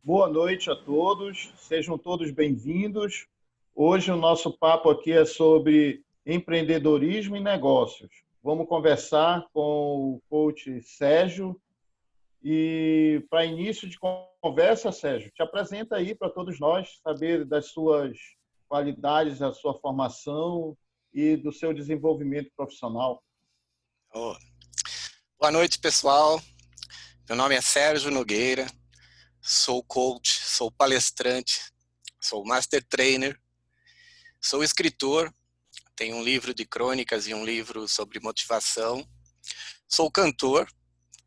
Boa noite a todos, sejam todos bem-vindos. Hoje o nosso papo aqui é sobre empreendedorismo e negócios. Vamos conversar com o coach Sérgio e para início de conversa, Sérgio, te apresenta aí para todos nós, saber das suas qualidades, da sua formação e do seu desenvolvimento profissional. Oh. Boa noite, pessoal. Meu nome é Sérgio Nogueira, sou coach, sou palestrante, sou master trainer, sou escritor, tenho um livro de crônicas e um livro sobre motivação, sou cantor,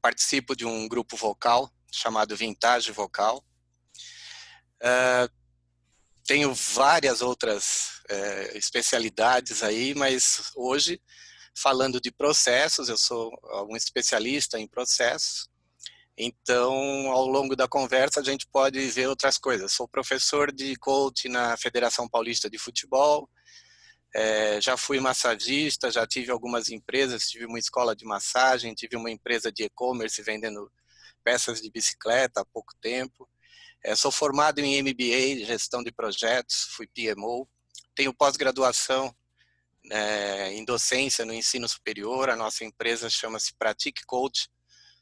participo de um grupo vocal chamado Vintage Vocal, tenho várias outras especialidades aí, mas hoje, falando de processos, eu sou um especialista em processos. Então, ao longo da conversa, a gente pode ver outras coisas. Sou professor de coach na Federação Paulista de Futebol, já fui massagista, já tive algumas empresas, tive uma escola de massagem, tive uma empresa de e-commerce vendendo peças de bicicleta há pouco tempo. Sou formado em MBA, gestão de projetos, fui PMO. Tenho pós-graduação em docência no ensino superior, a nossa empresa chama-se Pratique Coach.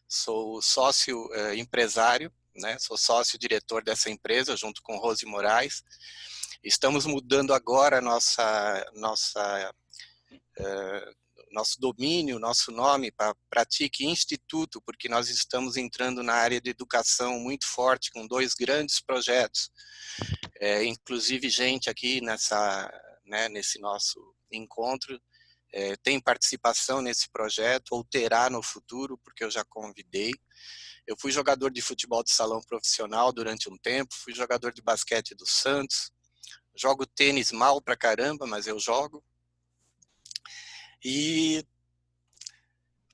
Sou sócio empresário, né? Sou sócio-diretor dessa empresa, junto com Rose Moraes. Estamos mudando agora nosso domínio, nosso nome para Pratique Instituto, porque nós estamos entrando na área de educação muito forte, com 2 grandes projetos. Inclusive, gente aqui nesse nosso encontro tem participação nesse projeto, ou terá no futuro, porque eu já convidei. Eu fui jogador de futebol de salão profissional durante um tempo, fui jogador de basquete do Santos, jogo tênis mal pra caramba, mas eu jogo. E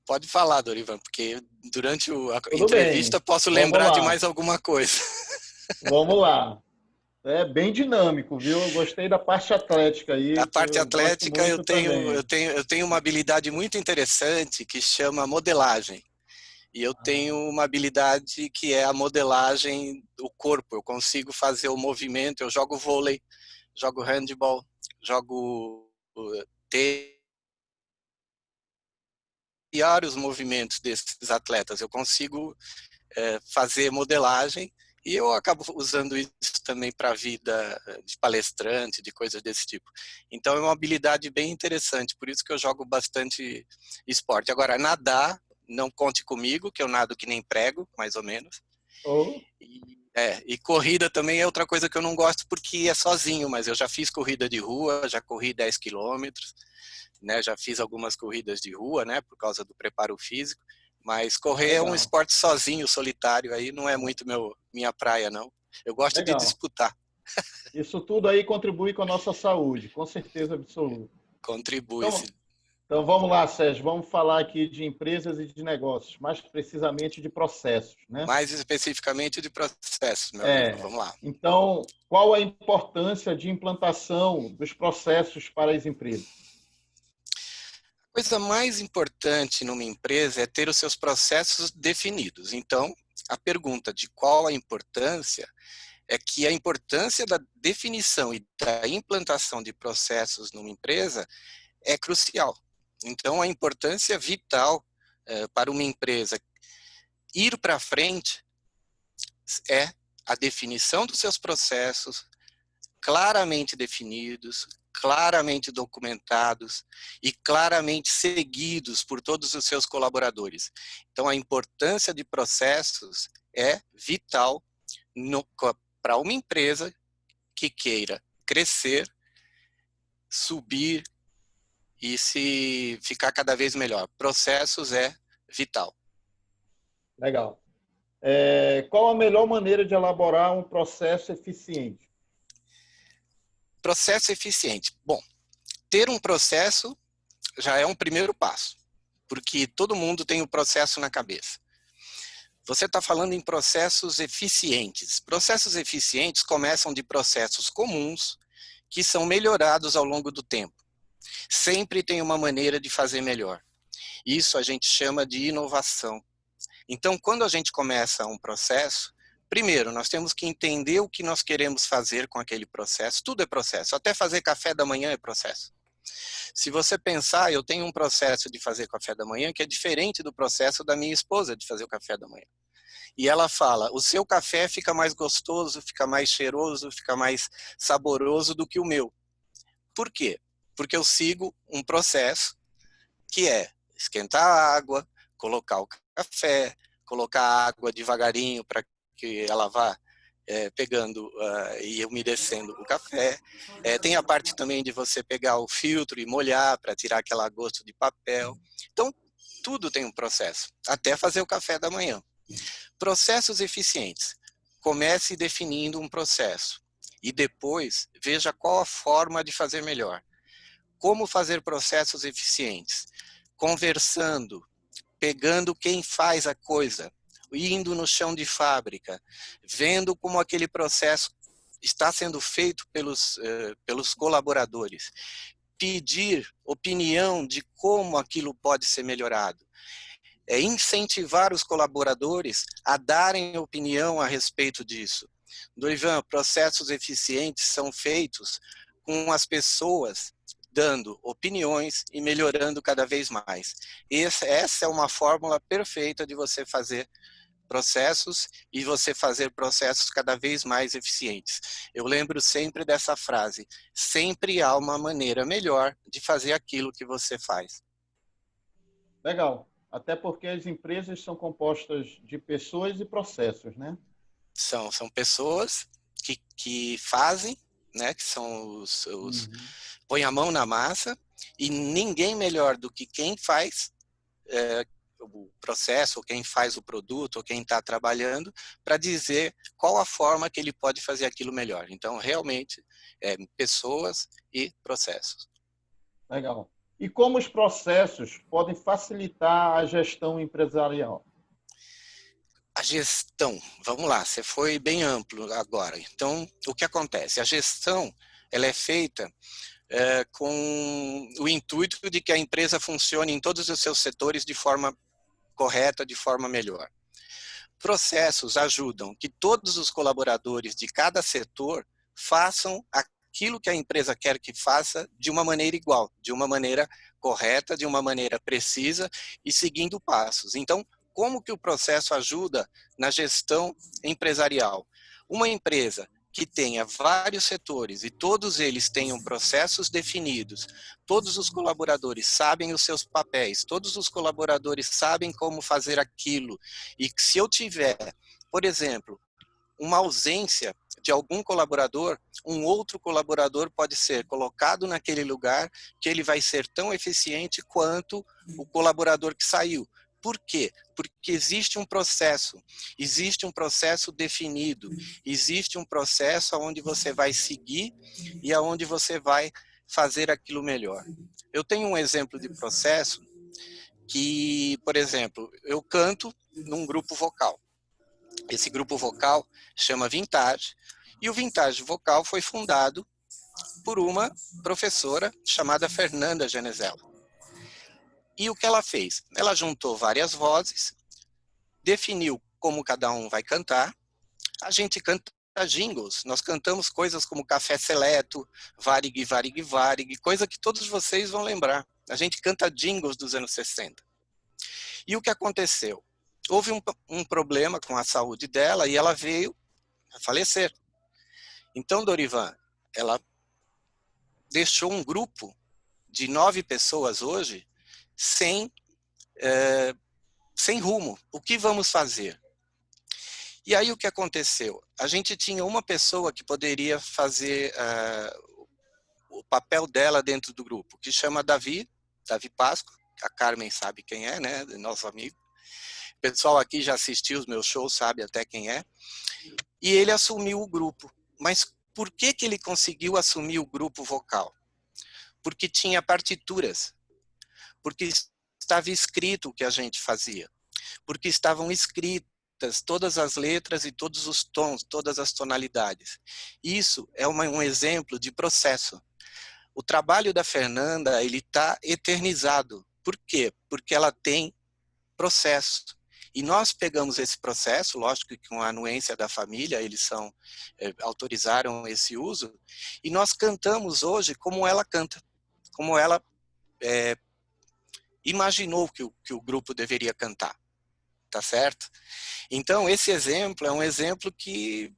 pode falar, Dorivan, porque durante a entrevista posso lembrar de mais alguma coisa. Vamos lá. É bem dinâmico, viu? Eu gostei da parte atlética aí. A parte atlética eu tenho uma habilidade muito interessante que chama modelagem. E eu tenho uma habilidade que é a modelagem do corpo. Eu consigo fazer o movimento, eu jogo vôlei, jogo handball, jogo tênis. E vários movimentos desses atletas. Eu consigo fazer modelagem e eu acabo usando isso também para a vida de palestrante, de coisas desse tipo. Então é uma habilidade bem interessante, por isso que eu jogo bastante esporte. Agora, nadar, não conte comigo, que eu nado que nem prego, mais ou menos. E corrida também é outra coisa que eu não gosto, porque é sozinho, mas eu já fiz corrida de rua, já corri 10 quilômetros, né, já fiz algumas corridas de rua, né, por causa do preparo físico. Mas correr é um esporte sozinho, solitário, aí não é muito minha praia, não. Eu gosto de disputar. Isso tudo aí contribui com a nossa saúde, com certeza absoluta. Contribui. Então vamos lá, Sérgio, vamos falar aqui de empresas e de negócios, mais precisamente de processos, né? Mais especificamente de processos, meu amigo, vamos lá. Então, qual a importância de implantação dos processos para as empresas? A coisa mais importante numa empresa é ter os seus processos definidos. Então, a pergunta de qual a importância é que a importância da definição e da implantação de processos numa empresa é crucial. Então, a importância vital para uma empresa ir para frente é a definição dos seus processos claramente definidos, claramente documentados e claramente seguidos por todos os seus colaboradores. Então, a importância de processos é vital para uma empresa que queira crescer, subir e se ficar cada vez melhor. Processos é vital. Legal. Qual a melhor maneira de elaborar um processo eficiente? Processo eficiente. Bom, ter um processo já é um primeiro passo, porque todo mundo tem o processo na cabeça. Você está falando em processos eficientes. Processos eficientes começam de processos comuns que são melhorados ao longo do tempo. Sempre tem uma maneira de fazer melhor. Isso a gente chama de inovação. Então, quando a gente começa um processo, primeiro, nós temos que entender o que nós queremos fazer com aquele processo. Tudo é processo, até fazer café da manhã é processo. Se você pensar, eu tenho um processo de fazer café da manhã que é diferente do processo da minha esposa de fazer o café da manhã. E ela fala, o seu café fica mais gostoso, fica mais cheiroso, fica mais saboroso do que o meu. Por quê? Porque eu sigo um processo que é esquentar a água, colocar o café, colocar a água devagarinho para que ela vá pegando e umedecendo o café. Tem a parte também de você pegar o filtro e molhar para tirar aquele gosto de papel. Então, tudo tem um processo, até fazer o café da manhã. Processos eficientes. Comece definindo um processo e depois veja qual a forma de fazer melhor. Como fazer processos eficientes? Conversando, pegando quem faz a coisa, indo no chão de fábrica, vendo como aquele processo está sendo feito pelos colaboradores, pedir opinião de como aquilo pode ser melhorado, incentivar os colaboradores a darem opinião a respeito disso. Dorivan, processos eficientes são feitos com as pessoas dando opiniões e melhorando cada vez mais. Essa é uma fórmula perfeita de você fazer processos e você fazer processos cada vez mais eficientes. Eu lembro sempre dessa frase, sempre há uma maneira melhor de fazer aquilo que você faz. Legal. Até porque as empresas são compostas de pessoas e processos, né? São pessoas que fazem, né, que são põe a mão na massa, e ninguém melhor do que quem faz o processo, ou quem faz o produto, ou quem está trabalhando, para dizer qual a forma que ele pode fazer aquilo melhor. Então, realmente, pessoas e processos. Legal. E como os processos podem facilitar a gestão empresarial? A gestão, vamos lá, você foi bem amplo agora. Então, o que acontece? A gestão, ela é feita com o intuito de que a empresa funcione em todos os seus setores de forma correta, de forma melhor. Processos ajudam que todos os colaboradores de cada setor façam aquilo que a empresa quer que faça de uma maneira igual, de uma maneira correta, de uma maneira precisa e seguindo passos. Então, como que o processo ajuda na gestão empresarial? Uma empresa que tenha vários setores e todos eles tenham processos definidos, todos os colaboradores sabem os seus papéis, todos os colaboradores sabem como fazer aquilo, e que se eu tiver, por exemplo, uma ausência de algum colaborador, um outro colaborador pode ser colocado naquele lugar que ele vai ser tão eficiente quanto o colaborador que saiu. Por quê? Porque existe um processo definido, existe um processo onde você vai seguir e aonde você vai fazer aquilo melhor. Eu tenho um exemplo de processo que, por exemplo, eu canto num grupo vocal. Esse grupo vocal chama Vintage, e o Vintage Vocal foi fundado por uma professora chamada Fernanda Genesella. E o que ela fez? Ela juntou várias vozes, definiu como cada um vai cantar. A gente canta jingles, nós cantamos coisas como Café Seleto, Varig, Varig, Varig, coisa que todos vocês vão lembrar. A gente canta jingles dos anos 60. E o que aconteceu? Houve um problema com a saúde dela e ela veio a falecer. Então, Dorivan, ela deixou um grupo de 9 pessoas hoje sem rumo. O que vamos fazer? E aí o que aconteceu? A gente tinha uma pessoa que poderia fazer o papel dela dentro do grupo, que chama Davi Páscoa. A Carmen sabe quem é, né? Nosso amigo. O pessoal aqui já assistiu os meus shows, sabe até quem é. E ele assumiu o grupo. Mas por que ele conseguiu assumir o grupo vocal? Porque tinha partituras. Porque estava escrito o que a gente fazia. Porque estavam escritas todas as letras e todos os tons, todas as tonalidades. Isso é um exemplo de processo. O trabalho da Fernanda, ele está eternizado. Por quê? Porque ela tem processo. E nós pegamos esse processo, lógico que com a anuência da família, eles autorizaram esse uso, e nós cantamos hoje como ela canta, como ela imaginou que o grupo deveria cantar, tá certo? Então, esse exemplo é um exemplo que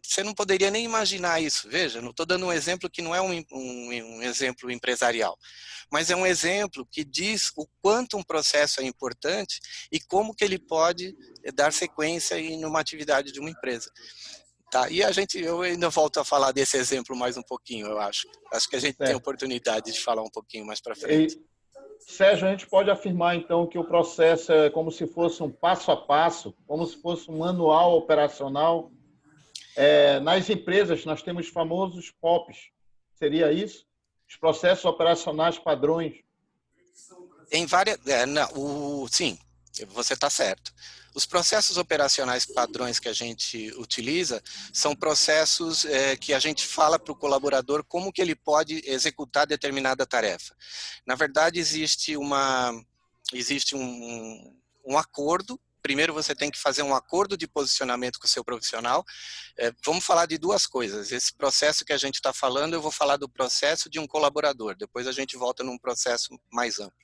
você não poderia nem imaginar isso. Veja, não estou dando um exemplo que não é um exemplo empresarial, mas é um exemplo que diz o quanto um processo é importante e como que ele pode dar sequência em uma atividade de uma empresa. Tá? E eu ainda volto a falar desse exemplo mais um pouquinho, eu acho. Acho que a gente tem oportunidade de falar um pouquinho mais para frente. Sérgio, a gente pode afirmar, então, que o processo é como se fosse um passo a passo, como se fosse um manual operacional. Nas empresas, nós temos famosos POPs. Seria isso? Os processos operacionais padrões. Em várias... sim, você está certo. Os processos operacionais padrões que a gente utiliza são processos que a gente fala para o colaborador como que ele pode executar determinada tarefa. Na verdade, existe um acordo. Primeiro você tem que fazer um acordo de posicionamento com o seu profissional. Vamos falar de duas coisas. Esse processo que a gente está falando, eu vou falar do processo de um colaborador. Depois a gente volta num processo mais amplo.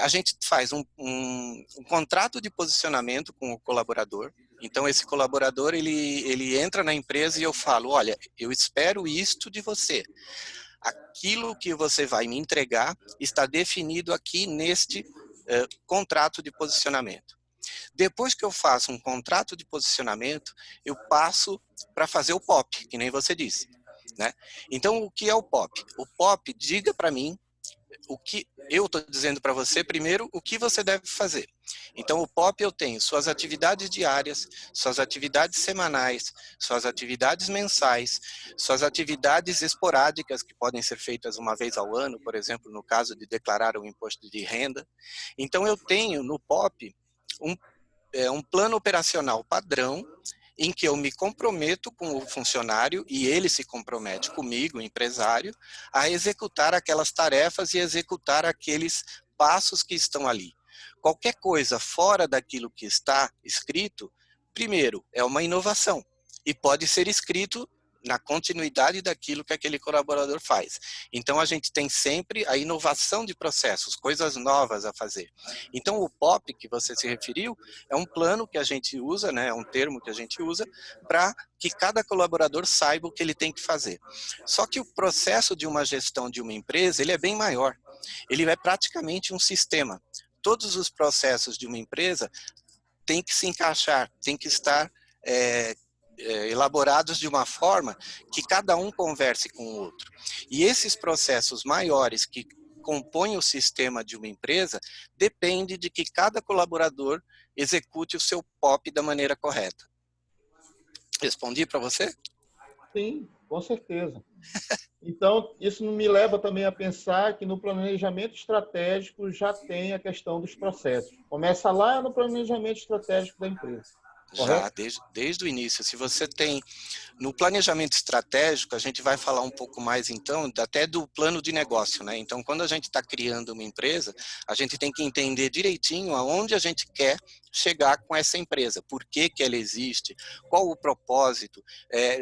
A gente faz um contrato de posicionamento com o colaborador. Então, esse colaborador, ele entra na empresa e eu falo, olha, eu espero isto de você. Aquilo que você vai me entregar está definido aqui neste contrato de posicionamento. Depois que eu faço um contrato de posicionamento, eu passo para fazer o POP, que nem você disse, né? Então, o que é o POP? O POP, diga para mim, o que eu estou dizendo para você, primeiro, o que você deve fazer. Então, o POP eu tenho suas atividades diárias, suas atividades semanais, suas atividades mensais, suas atividades esporádicas, que podem ser feitas uma vez ao ano, por exemplo, no caso de declarar o imposto de renda. Então, eu tenho no POP um plano operacional padrão, em que eu me comprometo com o funcionário e ele se compromete comigo, o empresário, a executar aquelas tarefas e executar aqueles passos que estão ali. Qualquer coisa fora daquilo que está escrito, primeiro, é uma inovação e pode ser escrito na continuidade daquilo que aquele colaborador faz. Então, a gente tem sempre a inovação de processos, coisas novas a fazer. Então, o POP, que você se referiu, é um plano que a gente usa, né, é um termo que a gente usa, para que cada colaborador saiba o que ele tem que fazer. Só que o processo de uma gestão de uma empresa, ele é bem maior. Ele é praticamente um sistema. Todos os processos de uma empresa têm que se encaixar, têm que estar elaborados de uma forma que cada um converse com o outro. E esses processos maiores que compõem o sistema de uma empresa depende de que cada colaborador execute o seu POP da maneira correta. Respondi para você? Sim, com certeza. Então, isso me leva também a pensar que no planejamento estratégico já tem a questão dos processos. Começa lá no planejamento estratégico da empresa. Já, desde o início. Se você tem, no planejamento estratégico, a gente vai falar um pouco mais, então, até do plano de negócio, né? Então, quando a gente está criando uma empresa, a gente tem que entender direitinho aonde a gente quer chegar com essa empresa, por que que ela existe, qual o propósito.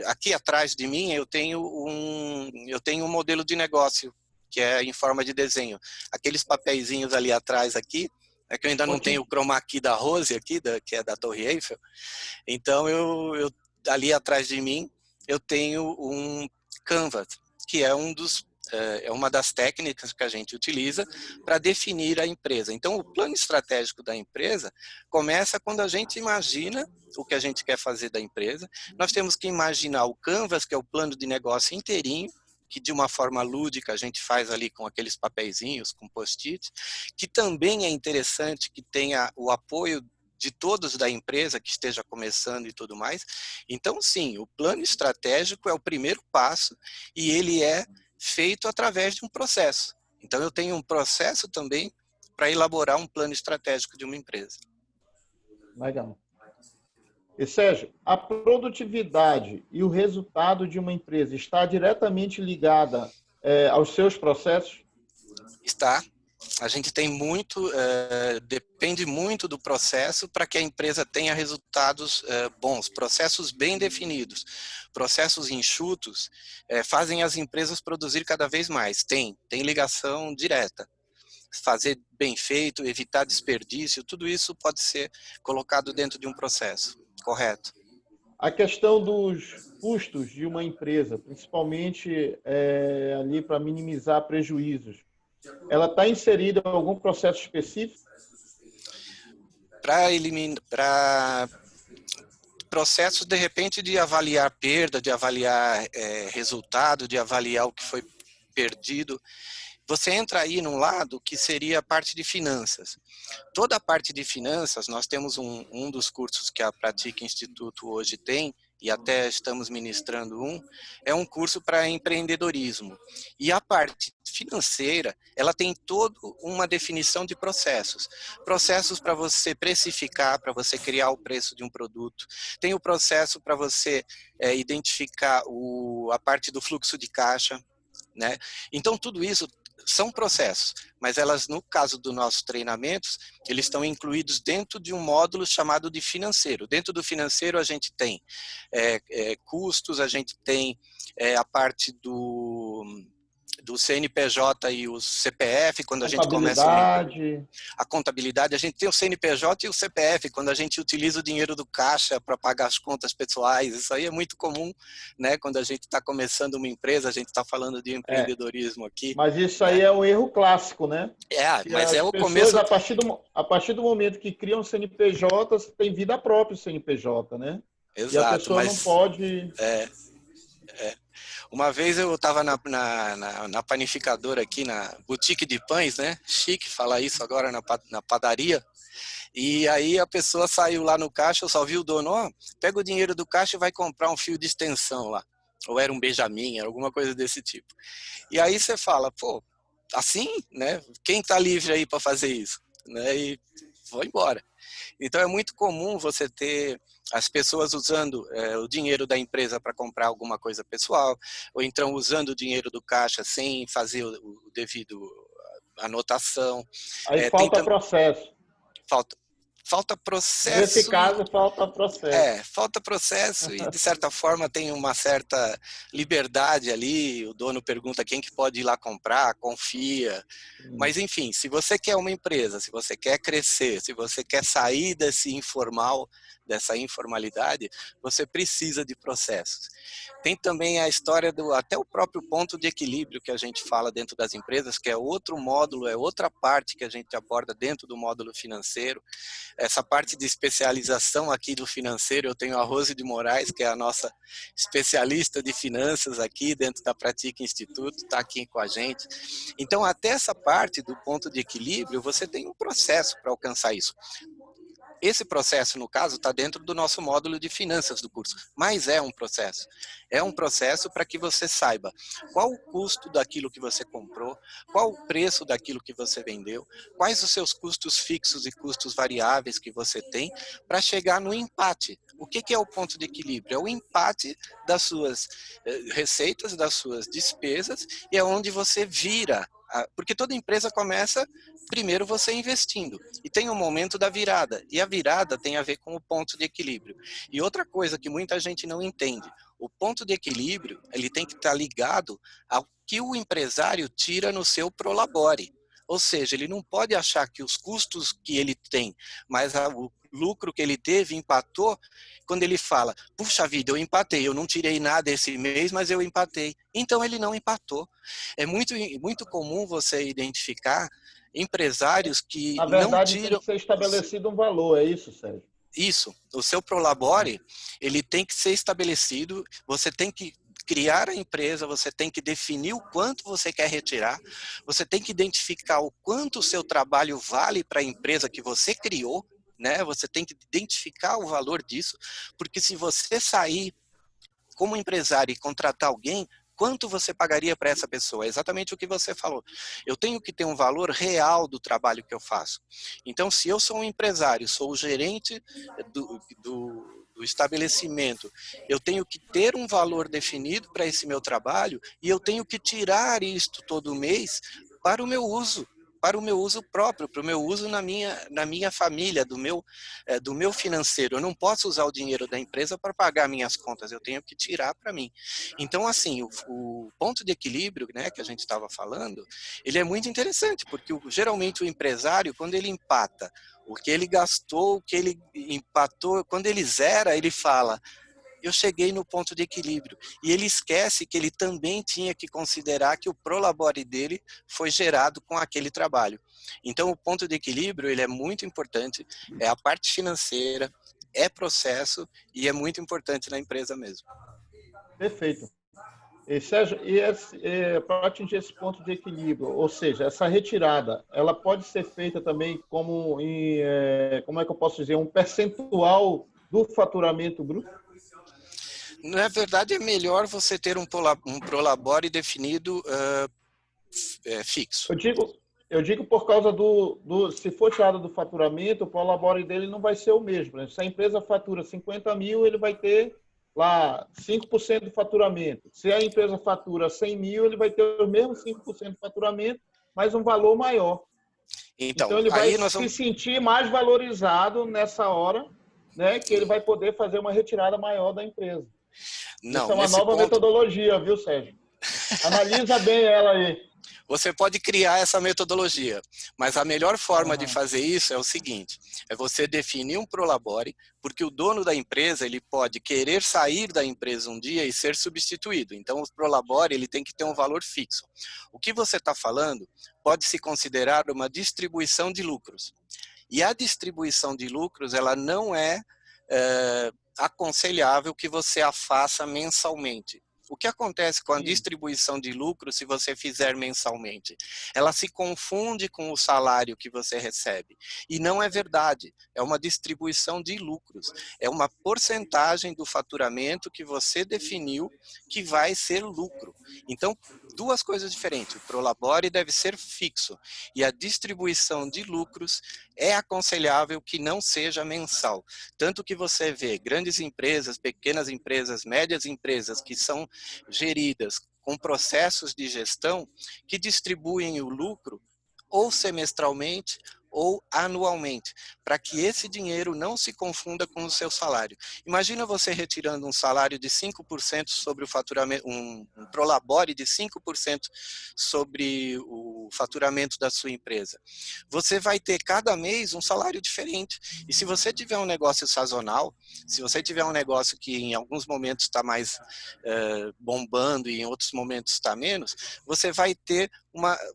Aqui atrás de mim, eu tenho um modelo de negócio, que é em forma de desenho. Aqueles papeizinhos ali atrás aqui, é que eu ainda não tenho o chroma key da Rose aqui, que é da Torre Eiffel. Então, ali atrás de mim, eu tenho um Canvas, que é uma das técnicas que a gente utiliza para definir a empresa. Então, o plano estratégico da empresa começa quando a gente imagina o que a gente quer fazer da empresa. Nós temos que imaginar o Canvas, que é o plano de negócio inteirinho, que de uma forma lúdica a gente faz ali com aqueles papeizinhos, com post-it, que também é interessante que tenha o apoio de todos da empresa que esteja começando e tudo mais. Então, sim, o plano estratégico é o primeiro passo e ele é feito através de um processo. Então, eu tenho um processo também para elaborar um plano estratégico de uma empresa. Legal. E, Sérgio, a produtividade e o resultado de uma empresa está diretamente ligada aos seus processos? Está. a gente tem muito, depende muito do processo para que a empresa tenha resultados bons, processos bem definidos, processos enxutos, fazem as empresas produzir cada vez mais, tem ligação direta. Fazer bem feito, evitar desperdício, tudo isso pode ser colocado dentro de um processo, correto? A questão dos custos de uma empresa, principalmente ali para minimizar prejuízos, ela está inserida em algum processo específico? Para processos, de repente, de avaliar perda, de avaliar resultado, de avaliar o que foi perdido, você entra aí num lado que seria a parte de finanças. Toda a parte de finanças, nós temos um dos cursos que a Pratica Instituto hoje tem, e até estamos ministrando é um curso para empreendedorismo. E a parte financeira, ela tem toda uma definição de processos. Processos para você precificar, para você criar o preço de um produto. Tem o processo para você identificar a parte do fluxo de caixa, né? Então, tudo isso são processos, mas elas, no caso dos nossos treinamentos, eles estão incluídos dentro de um módulo chamado de financeiro. Dentro do financeiro, a gente tem custos, a gente tem a parte do CNPJ e o CPF, quando a gente começa a contabilidade, a gente tem o CNPJ e o CPF, quando a gente utiliza o dinheiro do caixa para pagar as contas pessoais. Isso aí é muito comum, né? Quando a gente está começando uma empresa, a gente está falando de empreendedorismo aqui. Mas isso aí é um erro clássico, né? Mas as é o pessoas, começo... A partir do momento que criam CNPJ, tem vida própria o CNPJ, né? Exato, e a pessoa não pode... Uma vez eu estava na panificadora aqui, na boutique de pães, né? Chique falar isso agora na padaria. E aí a pessoa saiu lá no caixa, eu só vi o dono, pega o dinheiro do caixa e vai comprar um fio de extensão lá. Ou era um Benjamin, era alguma coisa desse tipo. E aí você fala, pô, assim, né? Quem está livre aí para fazer isso? Né? E vou embora. Então é muito comum você ter as pessoas usando o dinheiro da empresa para comprar alguma coisa pessoal, ou então usando o dinheiro do caixa sem fazer o devido anotação. Aí falta processo. Falta processo. Nesse caso, falta processo. Falta processo e, de certa forma, tem uma certa liberdade ali. O dono pergunta quem que pode ir lá comprar, confia. Mas, enfim, se você quer uma empresa, se você quer crescer, se você quer sair desse informal, dessa informalidade, você precisa de processos. Tem também a história até o próprio ponto de equilíbrio que a gente fala dentro das empresas, que é outro módulo, é outra parte que a gente aborda dentro do módulo financeiro. Essa parte de especialização aqui do financeiro, eu tenho a Rose de Moraes, que é a nossa especialista de finanças aqui dentro da Pratica Instituto, está aqui com a gente. Então, até essa parte do ponto de equilíbrio, você tem um processo para alcançar isso. Esse processo, no caso, está dentro do nosso módulo de finanças do curso, mas é um processo. É um processo para que você saiba qual o custo daquilo que você comprou, qual o preço daquilo que você vendeu, quais os seus custos fixos e custos variáveis que você tem, para chegar no empate. O que é o ponto de equilíbrio? É o empate das suas receitas, das suas despesas, e é onde você vira. Porque toda empresa começa, primeiro você investindo, e tem um momento da virada, e a virada tem a ver com o ponto de equilíbrio. E outra coisa que muita gente não entende, o ponto de equilíbrio, ele tem que estar ligado ao que o empresário tira no seu prolabore. Ou seja, ele não pode achar que os custos que ele tem, mas o lucro que ele teve empatou, quando ele fala, puxa vida, eu empatei, eu não tirei nada esse mês, mas eu empatei. Então ele não empatou. É muito comum você identificar empresários que na verdade, não tiram... tem que ser estabelecido um valor, é isso, Sérgio? Isso, o seu prolabore, ele tem que ser estabelecido, você tem que criar a empresa, você tem que definir o quanto você quer retirar, você tem que identificar o quanto o seu trabalho vale para a empresa que você criou, né? Você tem que identificar o valor disso, porque se você sair como empresário e contratar alguém, quanto você pagaria para essa pessoa? É exatamente o que você falou. Eu tenho que ter um valor real do trabalho que eu faço. Então, se eu sou um empresário, sou o gerente do estabelecimento, eu tenho que ter um valor definido para esse meu trabalho e eu tenho que tirar isto todo mês para o meu uso, para o meu uso próprio, para o meu uso na minha família, do meu financeiro. Eu não posso usar o dinheiro da empresa para pagar minhas contas, eu tenho que tirar para mim. Então, assim, o ponto de equilíbrio, né, que a gente estava falando, ele é muito interessante, porque geralmente o empresário, quando ele empata o que ele gastou, o que ele empatou, quando ele zera, ele fala: eu cheguei no ponto de equilíbrio. E ele esquece que ele também tinha que considerar que o prolabore dele foi gerado com aquele trabalho. Então, o ponto de equilíbrio, ele é muito importante, é a parte financeira, é processo e é muito importante na empresa mesmo. Perfeito. E, Sérgio, para atingir esse ponto de equilíbrio, ou seja, essa retirada, ela pode ser feita também como como é que eu posso dizer, um percentual do faturamento bruto? Na verdade, é melhor você ter um prolabore definido fixo. Eu digo por causa se for tirado do faturamento, o prolabore dele não vai ser o mesmo. Se a empresa fatura 50 mil, ele vai ter lá 5% do faturamento. Se a empresa fatura 100 mil, ele vai ter o mesmo 5% do faturamento, mas um valor maior. Então, ele vai se sentir mais valorizado nessa hora, né, que ele vai poder fazer uma retirada maior da empresa. Não, isso é uma nova metodologia, viu, Sérgio? Analisa bem ela aí. Você pode criar essa metodologia, mas a melhor forma de fazer isso é o seguinte, é você definir um prolabore, porque o dono da empresa, ele pode querer sair da empresa um dia e ser substituído. Então, o prolabore, ele tem que ter um valor fixo. O que você está falando pode se considerar uma distribuição de lucros. E a distribuição de lucros, ela não é aconselhável que você a faça mensalmente. O que acontece com a distribuição de lucro se você fizer mensalmente? Ela se confunde com o salário que você recebe. E não é verdade. É uma distribuição de lucros. É uma porcentagem do faturamento que você definiu que vai ser lucro. Então, duas coisas diferentes. O prolabore deve ser fixo. E a distribuição de lucros é aconselhável que não seja mensal. Tanto que você vê grandes empresas, pequenas empresas, médias empresas que são geridas com processos de gestão que distribuem o lucro ou semestralmente ou anualmente, para que esse dinheiro não se confunda com o seu salário. Imagina você retirando um salário de 5% sobre o faturamento, um prolabore de 5% sobre o faturamento da sua empresa. Você vai ter cada mês um salário diferente. E se você tiver um negócio sazonal, se você tiver um negócio que em alguns momentos está mais bombando e em outros momentos está menos, você vai ter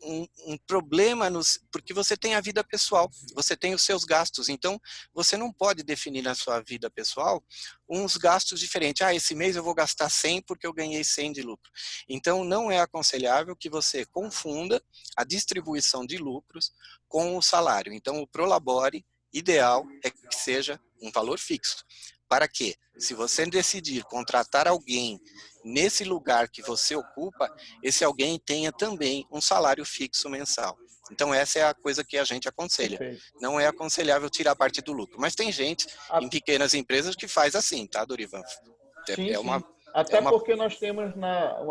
um problema, porque você tem a vida pessoal, você tem os seus gastos, então você não pode definir na sua vida pessoal uns gastos diferentes. Esse mês eu vou gastar 100 porque eu ganhei 100 de lucro. Então não é aconselhável que você confunda a distribuição de lucros com o salário. Então o prolabore ideal é que seja um valor fixo. Para quê? Se você decidir contratar alguém nesse lugar que você ocupa, esse alguém tenha também um salário fixo mensal. Então essa é a coisa que a gente aconselha. Perfeito. Não é aconselhável tirar parte do lucro, mas tem gente em pequenas empresas que faz assim, tá, Dorivan? Sim. Até porque nós temos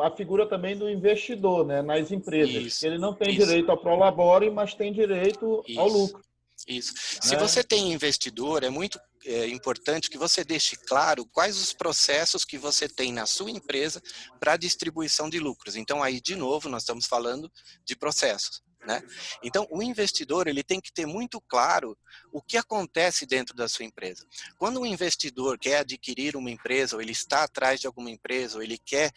a figura também do investidor, né, nas empresas. Ele não tem direito ao prolabore, mas tem direito ao lucro. Isso. Se você tem investidor, é muito importante que você deixe claro quais os processos que você tem na sua empresa para a distribuição de lucros. Então, aí, de novo, nós estamos falando de processos, né? Então, o investidor, ele tem que ter muito claro o que acontece dentro da sua empresa. Quando um investidor quer adquirir uma empresa, ou ele está atrás de alguma empresa, ou ele quer...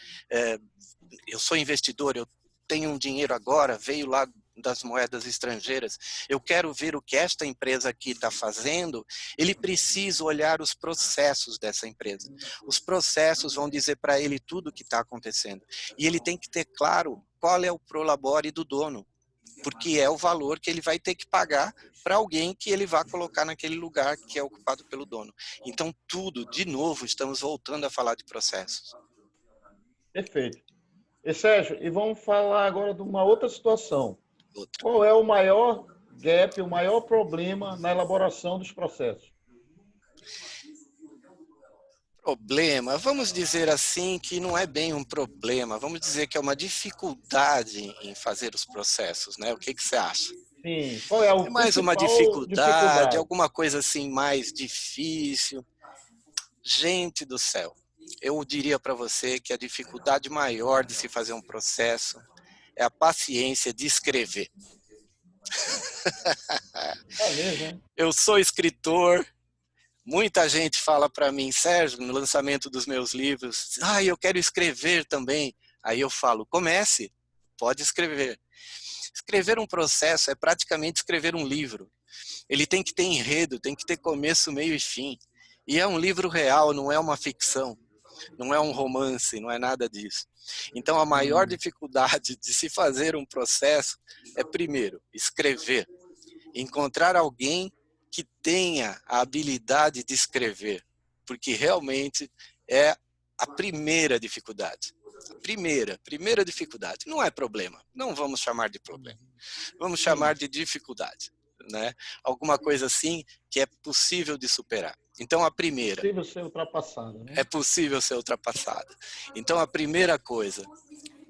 eu sou investidor, eu tenho um dinheiro agora, veio lá das moedas estrangeiras, eu quero ver o que esta empresa aqui está fazendo, ele precisa olhar os processos dessa empresa. Os processos vão dizer para ele tudo o que está acontecendo. E ele tem que ter claro qual é o prolabore do dono, porque é o valor que ele vai ter que pagar para alguém que ele vai colocar naquele lugar que é ocupado pelo dono. Então, tudo, de novo, estamos voltando a falar de processos. Perfeito. E, Sérgio, vamos falar agora de uma outra situação. Qual é o maior gap, o maior problema na elaboração dos processos? Problema, vamos dizer assim que não é bem um problema, vamos dizer que é uma dificuldade em fazer os processos, né? O que você acha? Sim. Qual é É o mais uma principal dificuldade, dificuldade? alguma coisa assim mais difícil. Gente do céu, eu diria para você que a dificuldade maior de se fazer um processo é a paciência de escrever. É mesmo, né? Eu sou escritor, muita gente fala para mim, Sérgio, no lançamento dos meus livros, eu quero escrever também. Aí eu falo, comece, pode escrever. Escrever um processo é praticamente escrever um livro. Ele tem que ter enredo, tem que ter começo, meio e fim. E é um livro real, não é uma ficção, não é um romance, não é nada disso. Então, a maior dificuldade de se fazer um processo é, primeiro, escrever. Encontrar alguém que tenha a habilidade de escrever, porque realmente é a primeira dificuldade. Primeira dificuldade. Não é problema, não vamos chamar de problema. Vamos chamar de dificuldade, né? Alguma coisa assim que é possível de superar. Então, a primeira. Possível ser ultrapassada, né? É possível ser ultrapassada. Então, a primeira coisa,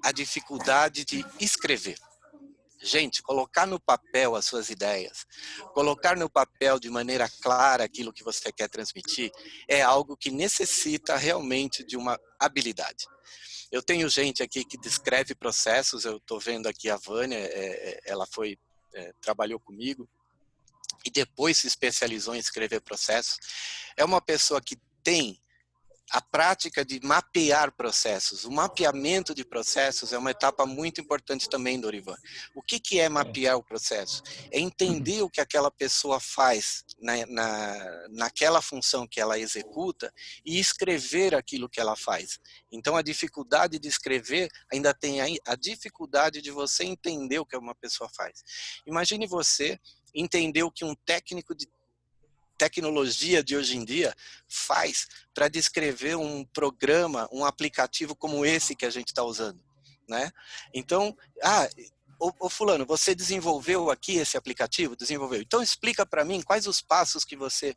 a dificuldade de escrever. Gente, colocar no papel as suas ideias, colocar no papel de maneira clara aquilo que você quer transmitir, é algo que necessita realmente de uma habilidade. Eu tenho gente aqui que descreve processos, eu estou vendo aqui a Vânia, ela trabalhou comigo e depois se especializou em escrever processos. É uma pessoa que tem a prática de mapear processos. O mapeamento de processos é uma etapa muito importante também, Dorivan. O que é mapear o processo? É entender o que aquela pessoa faz naquela função que ela executa e escrever aquilo que ela faz. Então, a dificuldade de escrever ainda tem a dificuldade de você entender o que uma pessoa faz. Imagine você entender o que um técnico de tecnologia de hoje em dia faz para descrever um programa, um aplicativo como esse que a gente está usando, né? Então, ô fulano, você desenvolveu aqui esse aplicativo? Desenvolveu. Então explica para mim quais os passos que você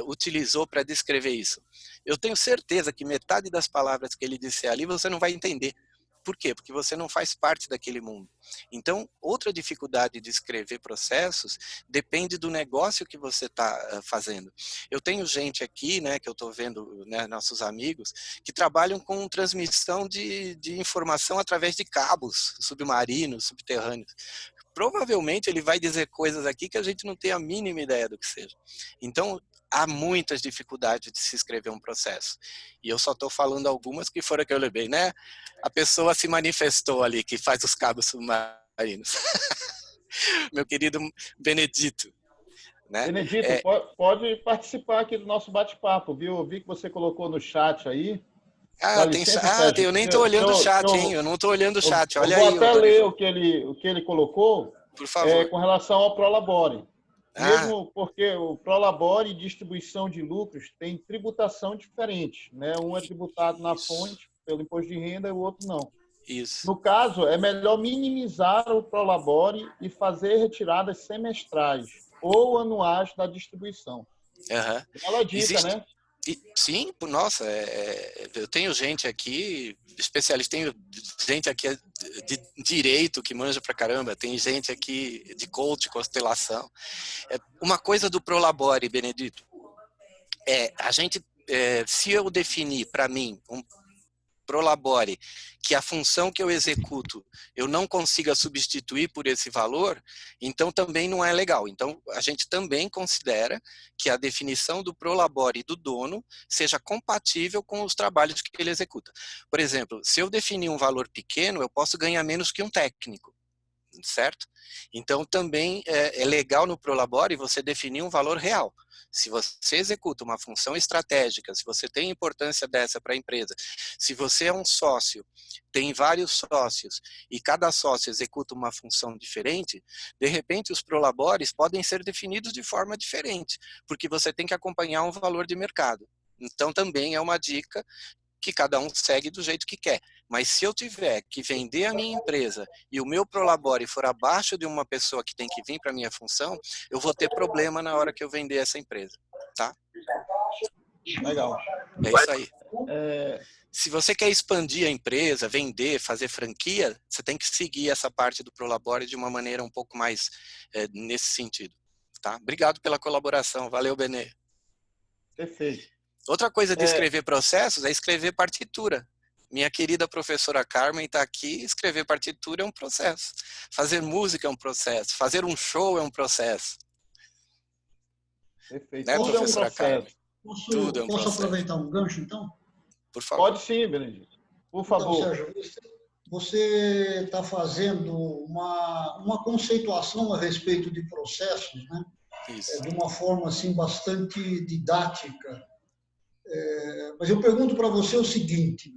utilizou para descrever isso. Eu tenho certeza que metade das palavras que ele disser ali você não vai entender. Por quê? Porque você não faz parte daquele mundo. Então, outra dificuldade de escrever processos depende do negócio que você está fazendo. Eu tenho gente aqui, né, que eu estou vendo, né, nossos amigos, que trabalham com transmissão de informação através de cabos submarinos, subterrâneos. Provavelmente ele vai dizer coisas aqui que a gente não tem a mínima ideia do que seja. Então, há muitas dificuldades de se escrever um processo. E eu só estou falando algumas que foram que eu lembrei, né? A pessoa se manifestou ali, que faz os cabos submarinos. Meu querido Benedito, né? Benedito, pode participar aqui do nosso bate-papo, viu? Eu vi que você colocou no chat aí. Dá licença, Sérgio. Eu nem estou olhando o chat, hein? Eu não estou olhando o chat. Eu Olha vou aí, até ler Dorival. o que ele colocou Por favor. com relação ao Prolabore. Ah, Mesmo porque o Prolabore e distribuição de lucros tem tributação diferente, né? Um é tributado na isso, fonte pelo imposto de renda e o outro não. isso. No caso, é melhor minimizar o Prolabore e fazer retiradas semestrais ou anuais da distribuição. Uhum. Bela dica, Existe, né? sim, nossa, eu tenho gente aqui, especialista, tenho gente aqui de direito que manja pra caramba, tem gente aqui de coach, constelação. Uma coisa do Prolabore, Benedito, se eu definir para mim um Prolabore, que a função que eu executo eu não consiga substituir por esse valor, então também não é legal. Então, a gente também considera que a definição do Prolabore do dono seja compatível com os trabalhos que ele executa. Por exemplo, se eu definir um valor pequeno, eu posso ganhar menos que um técnico, certo? Então, também é legal no Prolabore você definir um valor real. Se você executa uma função estratégica, se você tem importância dessa para a empresa, se você é um sócio, tem vários sócios e cada sócio executa uma função diferente, de repente os prolabores podem ser definidos de forma diferente, porque você tem que acompanhar um valor de mercado. Então também é uma dica que cada um segue do jeito que quer. Mas se eu tiver que vender a minha empresa e o meu prolabore for abaixo de uma pessoa que tem que vir para a minha função, eu vou ter problema na hora que eu vender essa empresa, tá? Legal. É isso aí. É, Se você quer expandir a empresa, vender, fazer franquia, você tem que seguir essa parte do Prolabore de uma maneira um pouco mais nesse sentido. Tá? Obrigado pela colaboração. Valeu, Benê. perfeito. Outra coisa de escrever processos é escrever partitura. Minha querida professora Carmen está aqui. Escrever partitura é um processo. Fazer música é um processo. Fazer um show é um processo. Perfeito. Né, Tudo é um professora Carmen? processo. Tudo é um Posso processo. aproveitar um gancho, então? Por favor. Pode sim, Benedito. Por Então, favor. Sérgio, você está fazendo uma conceituação a respeito de processos, né? Isso. De uma forma assim, bastante didática. Mas eu pergunto para você o seguinte,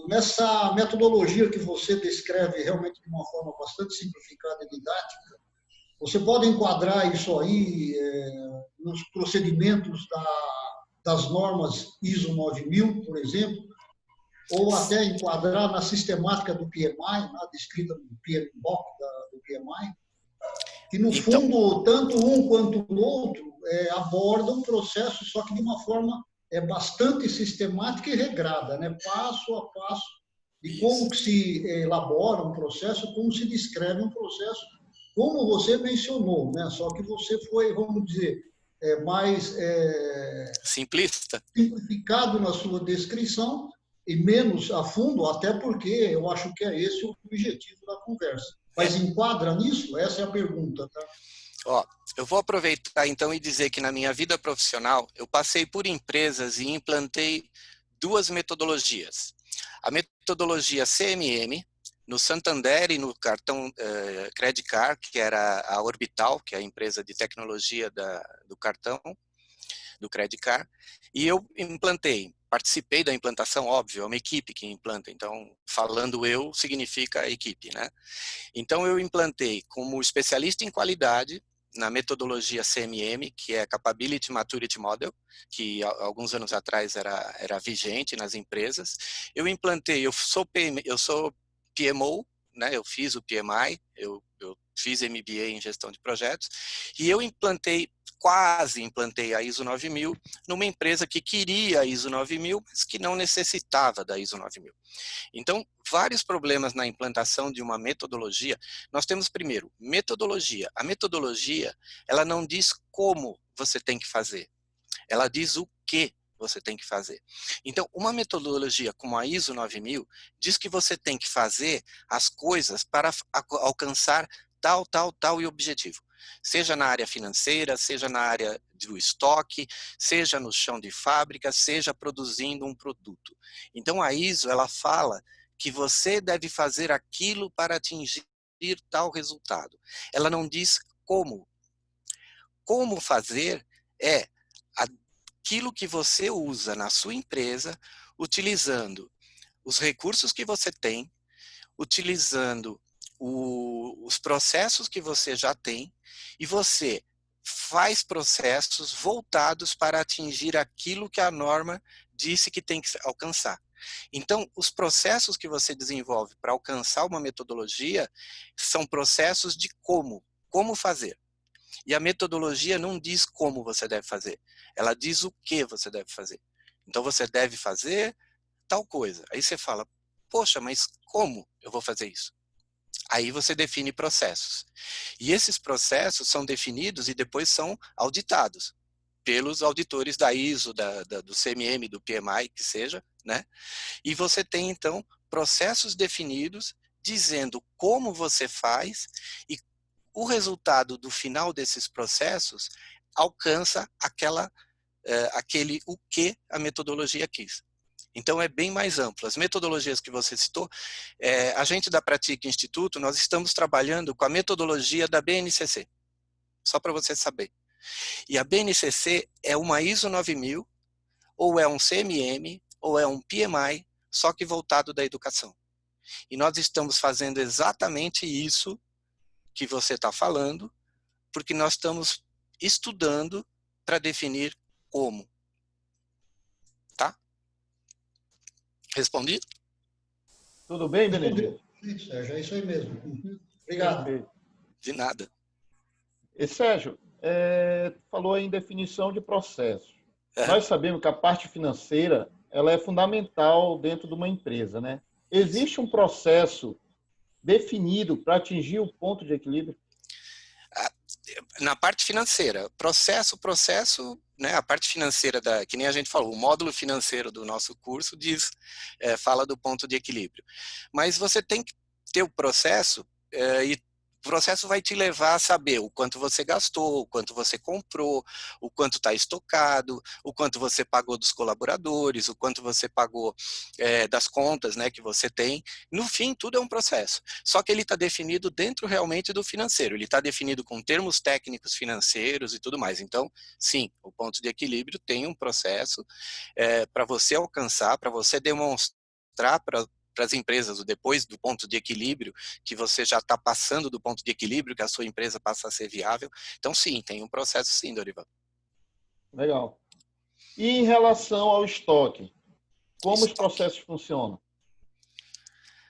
nessa metodologia que você descreve realmente de uma forma bastante simplificada e didática, você pode enquadrar isso aí nos procedimentos das normas ISO 9000, por exemplo, ou até enquadrar na sistemática do PMI, descrita no PMBOK do PMI, que no fundo, tanto um quanto o outro abordam o processo, só que de uma forma bastante sistemática e regrada, né? Passo a passo, de como que se elabora um processo, como se descreve um processo, como você mencionou, né? Só que você foi, vamos dizer, mais simplificado na sua descrição e menos a fundo, até porque eu acho que é esse o objetivo da conversa. Mas enquadra nisso? Essa é a pergunta, tá? Ó, eu vou aproveitar então e dizer que na minha vida profissional eu passei por empresas e implantei duas metodologias. A metodologia CMM, no Santander e no cartão Credit Card, que era a Orbital, que é a empresa de tecnologia do cartão, do Credit Card, e eu participei da implantação, óbvio, é uma equipe que implanta, então falando eu significa a equipe, né? Então eu implantei como especialista em qualidade na metodologia CMM, que é Capability Maturity Model, que alguns anos atrás era vigente nas empresas. Eu implantei, eu sou PMO, né? Eu fiz o PMI, eu fiz MBA em gestão de projetos, e eu quase implantei a ISO 9000 numa empresa que queria a ISO 9000, mas que não necessitava da ISO 9000. Então, vários problemas na implantação de uma metodologia. Nós temos, primeiro, metodologia. A metodologia, ela não diz como você tem que fazer. Ela diz o que você tem que fazer. Então, uma metodologia como a ISO 9000 diz que você tem que fazer as coisas para alcançar tal e objetivo. Seja na área financeira, seja na área do estoque, seja no chão de fábrica, seja produzindo um produto. Então, a ISO, ela fala que você deve fazer aquilo para atingir tal resultado. Ela não diz como. Como fazer é aquilo que você usa na sua empresa, utilizando os recursos que você tem, utilizando os processos que você já tem, e você faz processos voltados para atingir aquilo que a norma disse que tem que alcançar. Então, os processos que você desenvolve para alcançar uma metodologia são processos de como fazer. E a metodologia não diz como você deve fazer, ela diz o que você deve fazer. Então, você deve fazer tal coisa. Aí você fala, poxa, mas como eu vou fazer isso? Aí você define processos. E esses processos são definidos e depois são auditados pelos auditores da ISO, do CMM, do PMI, que seja, né? E você tem, então, processos definidos dizendo como você faz e o resultado do final desses processos alcança aquele o que a metodologia quis. Então, é bem mais amplo. As metodologias que você citou, a gente da Pratique Instituto, nós estamos trabalhando com a metodologia da BNCC, só para você saber. E a BNCC é uma ISO 9000, ou é um CMM, ou é um PMI, só que voltado da educação. E nós estamos fazendo exatamente isso que você está falando, porque nós estamos estudando para definir como. Tá? Respondi? Tudo bem, Benedito? Sérgio, é isso aí mesmo. Obrigado. Perfeito. De nada. E, Sérgio, falou em definição de processo. Aham. nós sabemos que a parte financeira ela é fundamental dentro de uma empresa, né? Isso. Existe um processo definido para atingir o ponto de equilíbrio? Ah, na parte financeira, processo, né, a parte financeira, que nem a gente falou, o módulo financeiro do nosso curso fala do ponto de equilíbrio. Mas você tem que ter o processo, e o processo vai te levar a saber o quanto você gastou, o quanto você comprou, o quanto está estocado, o quanto você pagou dos colaboradores, o quanto você pagou das contas, né, que você tem. No fim, tudo é um processo. Só que ele está definido dentro realmente do financeiro. Ele está definido com termos técnicos financeiros e tudo mais. Então, sim, o ponto de equilíbrio tem um processo para você alcançar, para você demonstrar para as empresas, depois do ponto de equilíbrio, que você já está passando do ponto de equilíbrio, que a sua empresa passa a ser viável. Então, sim, tem um processo sim, Dorival. Legal. E em relação ao estoque, como os Estoque. processos funcionam?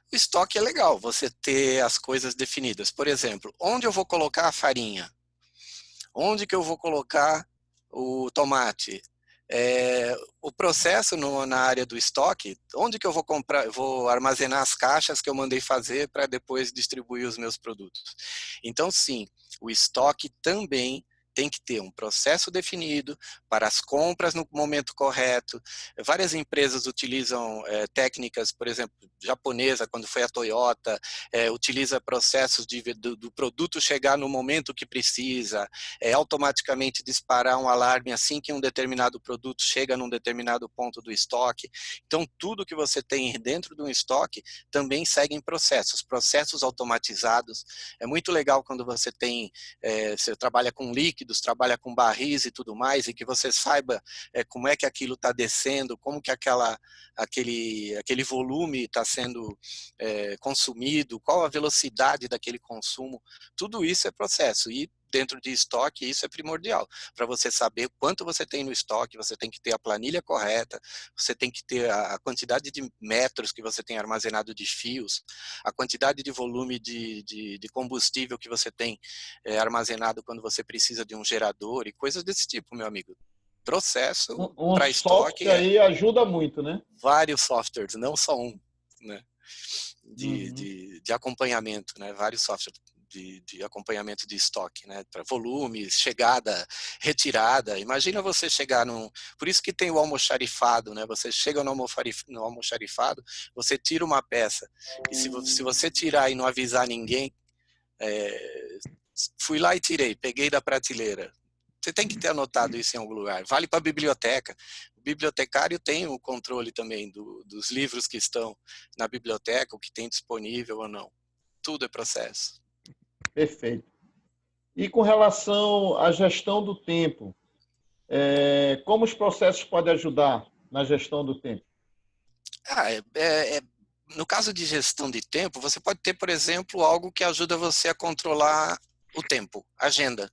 O estoque é legal, você ter as coisas definidas. Por exemplo, onde eu vou colocar a farinha? Onde que eu vou colocar o tomate? O processo na área do estoque, onde que eu vou comprar, vou armazenar as caixas que eu mandei fazer para depois distribuir os meus produtos. Então, sim, o estoque também tem que ter um processo definido para as compras no momento correto. Várias empresas utilizam técnicas, por exemplo, japonesa, quando foi a Toyota, utiliza processos do produto chegar no momento que precisa, automaticamente disparar um alarme assim que um determinado produto chega num determinado ponto do estoque. Então, tudo que você tem dentro de um estoque também segue em processos automatizados. É muito legal quando você você trabalha com líquidos, trabalha com barris e tudo mais, e que você saiba como é que aquilo está descendo, como que aquele volume está sendo consumido, qual a velocidade daquele consumo. Tudo isso é processo. E dentro de estoque, isso é primordial. Para você saber quanto você tem no estoque, você tem que ter a planilha correta, você tem que ter a quantidade de metros que você tem armazenado de fios, a quantidade de volume de combustível que você tem armazenado quando você precisa de um gerador e coisas desse tipo, meu amigo. Processo Um para estoque software aí ajuda muito, né? vários softwares, não só um, né? Uhum. De acompanhamento, né? Vários softwares de acompanhamento de estoque, né? Para volumes, chegada, retirada. Imagina você chegar num... Por isso que tem o almoxarifado, né? Você chega no almoxarifado, você tira uma peça. E se você tirar e não avisar ninguém, fui lá e tirei, peguei da prateleira. Você tem que ter anotado isso em algum lugar. Vale para a biblioteca. O bibliotecário tem o controle também dos livros que estão na biblioteca, o que tem disponível ou não. Tudo é processo. Perfeito. E com relação à gestão do tempo, como os processos podem ajudar na gestão do tempo? Ah, no caso de gestão de tempo, você pode ter, por exemplo, algo que ajuda você a controlar o tempo, agenda.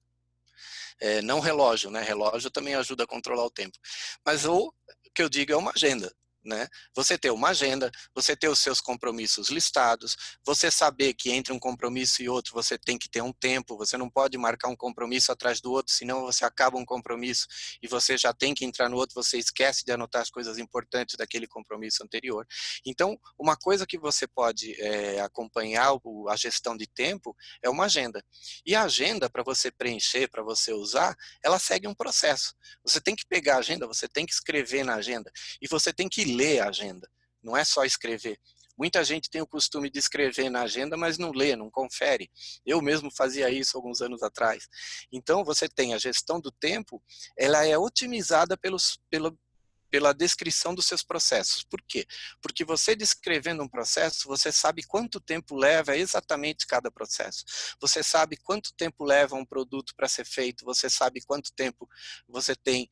Não relógio, né? Relógio também ajuda a controlar o tempo. Mas o que eu digo é uma agenda. Né? Você ter uma agenda, você ter os seus compromissos listados, você saber que entre um compromisso e outro você tem que ter um tempo, você não pode marcar um compromisso atrás do outro, senão você acaba um compromisso e você já tem que entrar no outro, você esquece de anotar as coisas importantes daquele compromisso anterior. Então, uma coisa que você pode acompanhar a gestão de tempo é uma agenda. E a agenda, para você preencher, para você usar, ela segue um processo. Você tem que pegar a agenda, você tem que escrever na agenda e você tem que ler a agenda, não é só escrever. Muita gente tem o costume de escrever na agenda, mas não lê, não confere. Eu mesmo fazia isso alguns anos atrás. Então, você tem a gestão do tempo, ela é otimizada pela descrição dos seus processos. Por quê? Porque você descrevendo um processo, você sabe quanto tempo leva exatamente cada processo. Você sabe quanto tempo leva um produto para ser feito, você sabe quanto tempo você tem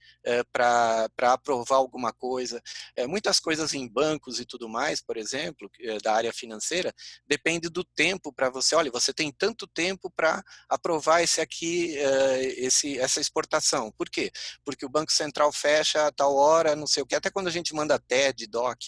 para aprovar alguma coisa. Muitas coisas em bancos e tudo mais, por exemplo, da área financeira, depende do tempo para você. Olha, você tem tanto tempo para aprovar essa exportação. Por quê? Porque o Banco Central fecha a tal hora, não sei o que, até quando a gente manda TED, Doc.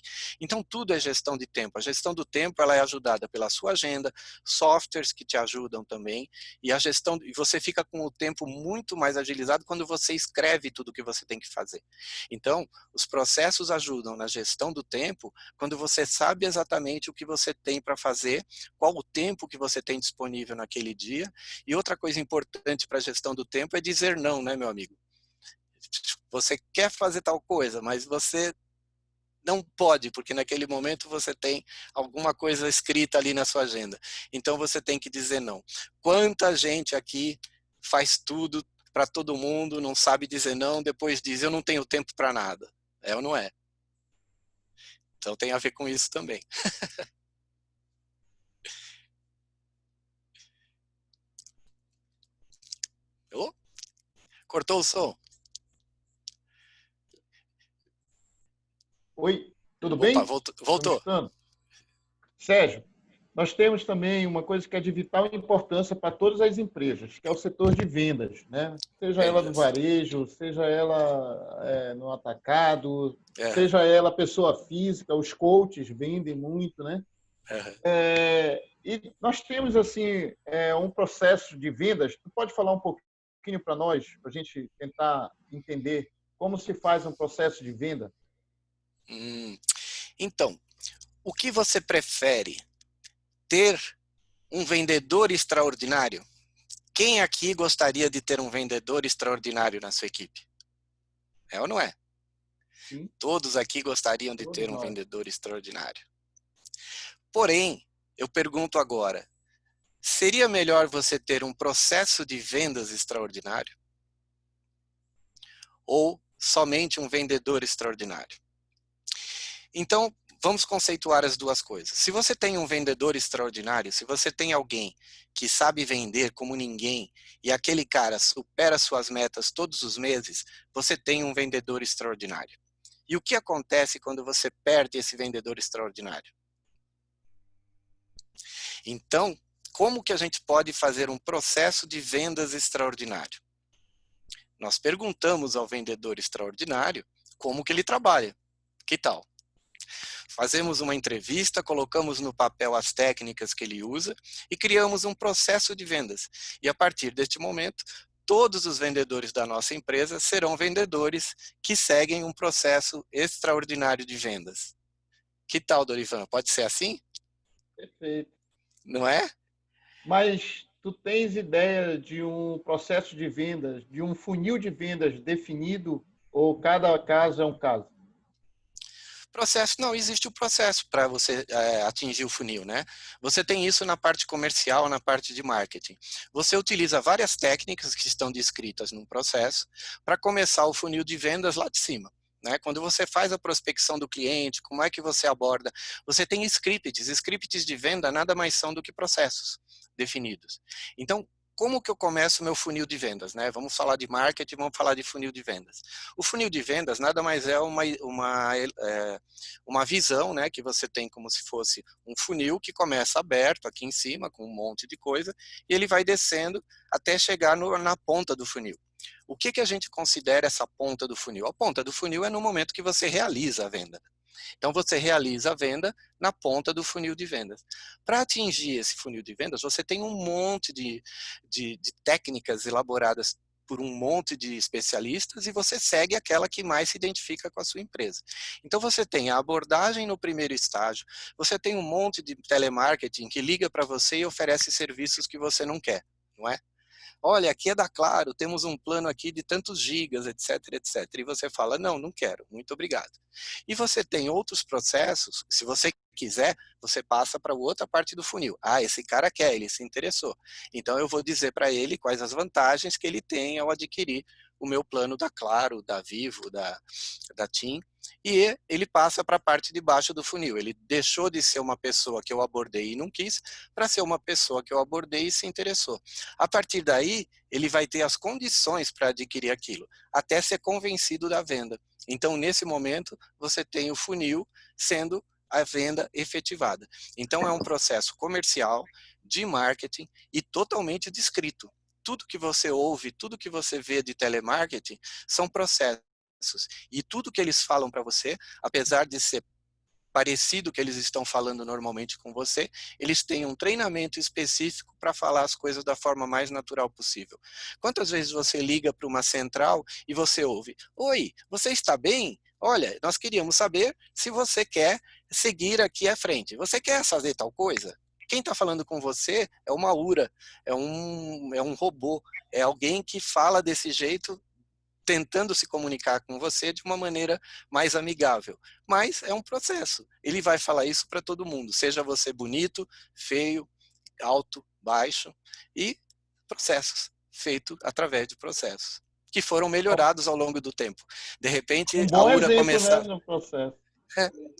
Então, tudo é gestão de tempo. A gestão do tempo, ela é ajudada pela sua agenda, softwares que te ajudam também, e e você fica com o tempo muito mais agilizado quando você escreve tudo que você tem que fazer. Então, os processos ajudam na gestão do tempo quando você sabe exatamente o que você tem para fazer, qual o tempo que você tem disponível naquele dia. E outra coisa importante para a gestão do tempo é dizer não, né, meu amigo? Você quer fazer tal coisa, mas você não pode, porque naquele momento você tem alguma coisa escrita ali na sua agenda. Então você tem que dizer não. Quanta gente aqui faz tudo para todo mundo, não sabe dizer não, depois diz, eu não tenho tempo para nada. É ou não é? Então tem a ver com isso também. Oh, cortou o som? Oi, tudo Opa, bem? voltou. Estão me escutando? Sérgio, nós temos também uma coisa que é de vital importância para todas as empresas, que é o setor de vendas, né? Seja ela do Vendas. varejo, seja ela no atacado, Uhum, seja ela pessoa física, os coaches vendem muito, né? uhum. E nós temos assim um processo de vendas. Tu pode falar um pouquinho para nós, para a gente tentar entender como se faz um processo de venda? Então, o que você prefere? Ter um vendedor extraordinário? Quem aqui gostaria de ter um vendedor extraordinário na sua equipe? É ou não é? Sim, Todos aqui gostariam de todos ter um nós. vendedor extraordinário. Porém, eu pergunto agora, seria melhor você ter um processo de vendas extraordinário ou somente um vendedor extraordinário? Então, vamos conceituar as duas coisas. Se você tem um vendedor extraordinário, se você tem alguém que sabe vender como ninguém e aquele cara supera suas metas todos os meses, você tem um vendedor extraordinário. E o que acontece quando você perde esse vendedor extraordinário? Então, como que a gente pode fazer um processo de vendas extraordinário? Nós perguntamos ao vendedor extraordinário como que ele trabalha. Que tal? Fazemos uma entrevista, colocamos no papel as técnicas que ele usa e criamos um processo de vendas. E a partir deste momento, todos os vendedores da nossa empresa serão vendedores que seguem um processo extraordinário de vendas. Que tal, Dorivan? Pode ser assim? Perfeito. Não é? Mas tu tens ideia de um processo de vendas, de um funil de vendas definido ou cada caso é um caso? Processo, não, existe o processo para você atingir o funil, né? Você tem isso na parte comercial, na parte de marketing. Você utiliza várias técnicas que estão descritas num processo para começar o funil de vendas lá de cima. Né? Quando você faz a prospecção do cliente, como é que você aborda? Você tem scripts. Scripts de venda nada mais são do que processos definidos. Então, como que eu começo o meu funil de vendas? Né? Vamos falar de marketing, vamos falar de funil de vendas. O funil de vendas nada mais é uma visão, né, que você tem como se fosse um funil que começa aberto aqui em cima, com um monte de coisa, e ele vai descendo até chegar na ponta do funil. O que a gente considera essa ponta do funil? A ponta do funil é no momento que você realiza a venda. Então, você realiza a venda na ponta do funil de vendas. Para atingir esse funil de vendas, você tem um monte de técnicas elaboradas por um monte de especialistas e você segue aquela que mais se identifica com a sua empresa. Então, você tem a abordagem no primeiro estágio, você tem um monte de telemarketing que liga para você e oferece serviços que você não quer, não é? Olha, aqui é da Claro, temos um plano aqui de tantos gigas, etc, etc. E você fala, não, não quero, muito obrigado. E você tem outros processos, se você quiser, você passa para outra parte do funil. Ah, esse cara quer, ele se interessou. Então eu vou dizer para ele quais as vantagens que ele tem ao adquirir o meu plano da Claro, da Vivo, da TIM, e ele passa para a parte de baixo do funil. Ele deixou de ser uma pessoa que eu abordei e não quis, para ser uma pessoa que eu abordei e se interessou. A partir daí, ele vai ter as condições para adquirir aquilo, até ser convencido da venda. Então, nesse momento, você tem o funil sendo a venda efetivada. Então, é um processo comercial, de marketing e totalmente descrito. Tudo que você ouve, tudo que você vê de telemarketing são processos E tudo que eles falam para você, apesar de ser parecido que eles estão falando normalmente com você, eles têm um treinamento específico para falar as coisas da forma mais natural possível. Quantas vezes você liga para uma central e você ouve: oi, você está bem? Olha, nós queríamos saber se você quer seguir aqui à frente. Você quer fazer tal coisa? Quem está falando com você é uma URA, é um robô, é alguém que fala desse jeito, tentando se comunicar com você de uma maneira mais amigável. Mas é um processo. Ele vai falar isso para todo mundo, seja você bonito, feio, alto, baixo, e processos, feito através de processos, que foram melhorados ao longo do tempo. De repente, Um a bom URA exemplo, começar... né, no processo.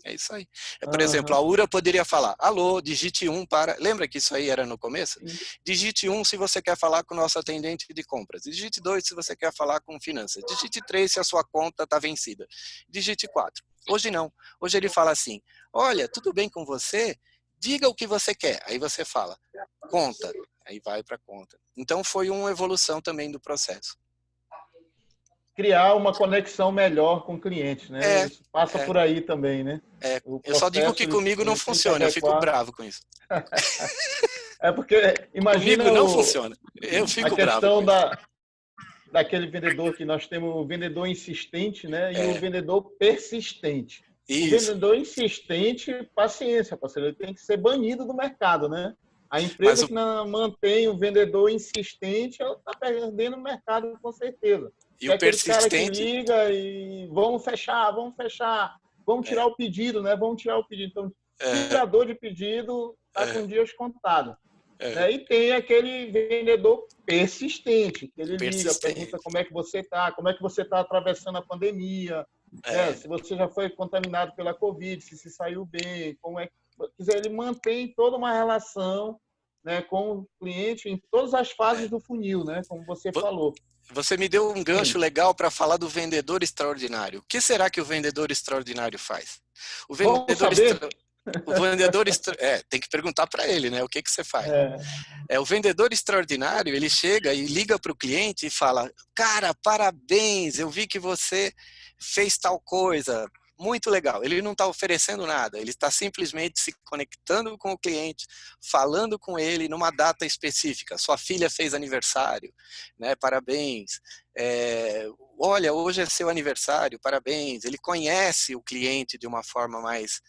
É isso aí. Por exemplo, a URA poderia falar: alô, digite 1 para... Lembra que isso aí era no começo? Digite 1 se você quer falar com o nosso atendente de compras. Digite 2 se você quer falar com finanças. Digite 3 se a sua conta está vencida. Digite 4. Hoje não. Hoje ele fala assim: olha, tudo bem com você? Diga o que você quer. Aí você fala: conta. Aí vai para conta. Então foi uma evolução também do processo. Criar uma conexão melhor com o cliente, né? Isso passa por aí também, né? Eu só digo que comigo não funciona, eu fico bravo com isso. É porque, imagina comigo não funciona, eu fico a questão daquele vendedor que nós temos, o vendedor insistente, né? E o vendedor persistente. Isso. O vendedor insistente, paciência, parceiro, ele tem que ser banido do mercado, né? A empresa que não mantém o vendedor insistente, ela está perdendo o mercado com certeza. E é o persistente... aquele cara que liga e vamos fechar, vamos tirar o pedido, né? Vamos tirar o pedido. Então, tirador de pedido está com dias contados. Né? E tem aquele vendedor persistente, que ele liga, pergunta como é que você está, como é que você está atravessando a pandemia, né? Se você já foi contaminado pela Covid, se saiu bem, como é que... Quer dizer, ele mantém toda uma relação, né, com o cliente em todas as fases do funil, né, como você falou. Você me deu um gancho legal para falar do vendedor extraordinário. O que será que o vendedor extraordinário faz? O vendedor tem que perguntar para ele, né? O que você faz? O vendedor extraordinário, ele chega e liga para o cliente e fala: cara, parabéns, eu vi que você fez tal coisa. Muito legal. Ele não está oferecendo nada, ele está simplesmente se conectando com o cliente, falando com ele numa data específica. Sua filha fez aniversário, né? Parabéns. Olha, hoje é seu aniversário, parabéns. Ele conhece o cliente de uma forma mais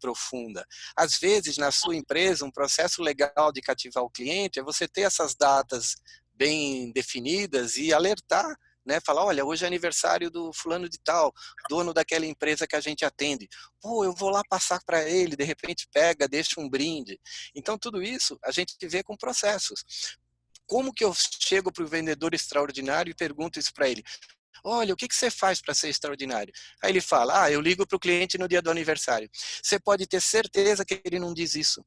profunda. Às vezes, na sua empresa, um processo legal de cativar o cliente é você ter essas datas bem definidas e alertar, né? Falar: olha, hoje é aniversário do fulano de tal, dono daquela empresa que a gente atende. Pô, eu vou lá passar para ele, de repente pega, deixa um brinde. Então, tudo isso a gente vê com processos. Como que eu chego para o vendedor extraordinário e pergunto isso para ele? Olha, o que você faz para ser extraordinário? Aí ele fala: eu ligo para o cliente no dia do aniversário. Você pode ter certeza que ele não diz isso.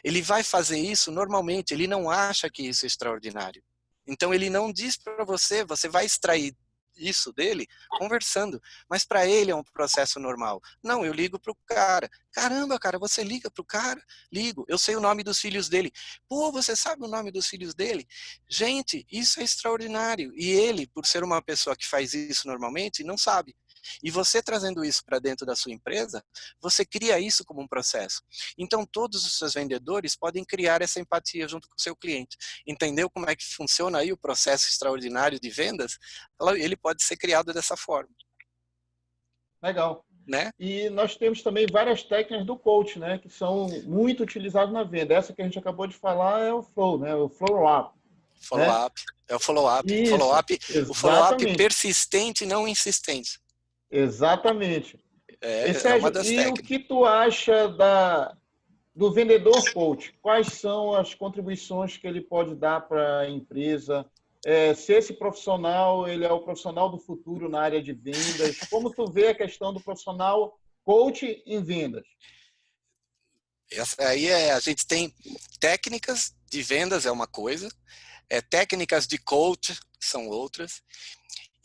Ele vai fazer isso normalmente, ele não acha que isso é extraordinário. Então ele não diz para você, você vai extrair isso dele conversando, mas para ele é um processo normal. Não, eu ligo para o cara. Caramba, cara, você liga para o cara? Ligo, eu sei o nome dos filhos dele. Pô, você sabe o nome dos filhos dele? Gente, isso é extraordinário. E ele, por ser uma pessoa que faz isso normalmente, não sabe. E você trazendo isso para dentro da sua empresa, você cria isso como um processo. Então, todos os seus vendedores podem criar essa empatia junto com o seu cliente. Entendeu como é que funciona aí o processo extraordinário de vendas? Ele pode ser criado dessa forma. Legal. Né? E nós temos também várias técnicas do coach, né, que são muito utilizadas na venda. Essa que a gente acabou de falar é o flow, né, o follow-up. Follow-up. Né? É o follow-up. O follow-up persistente, não insistente. Exatamente. É uma das técnicas. O que tu acha do vendedor coach? Quais são as contribuições que ele pode dar para a empresa? Se esse profissional ele é o profissional do futuro na área de vendas, como tu vê a questão do profissional coach em vendas? Essa aí a gente tem técnicas de vendas, é uma coisa, técnicas de coach são outras.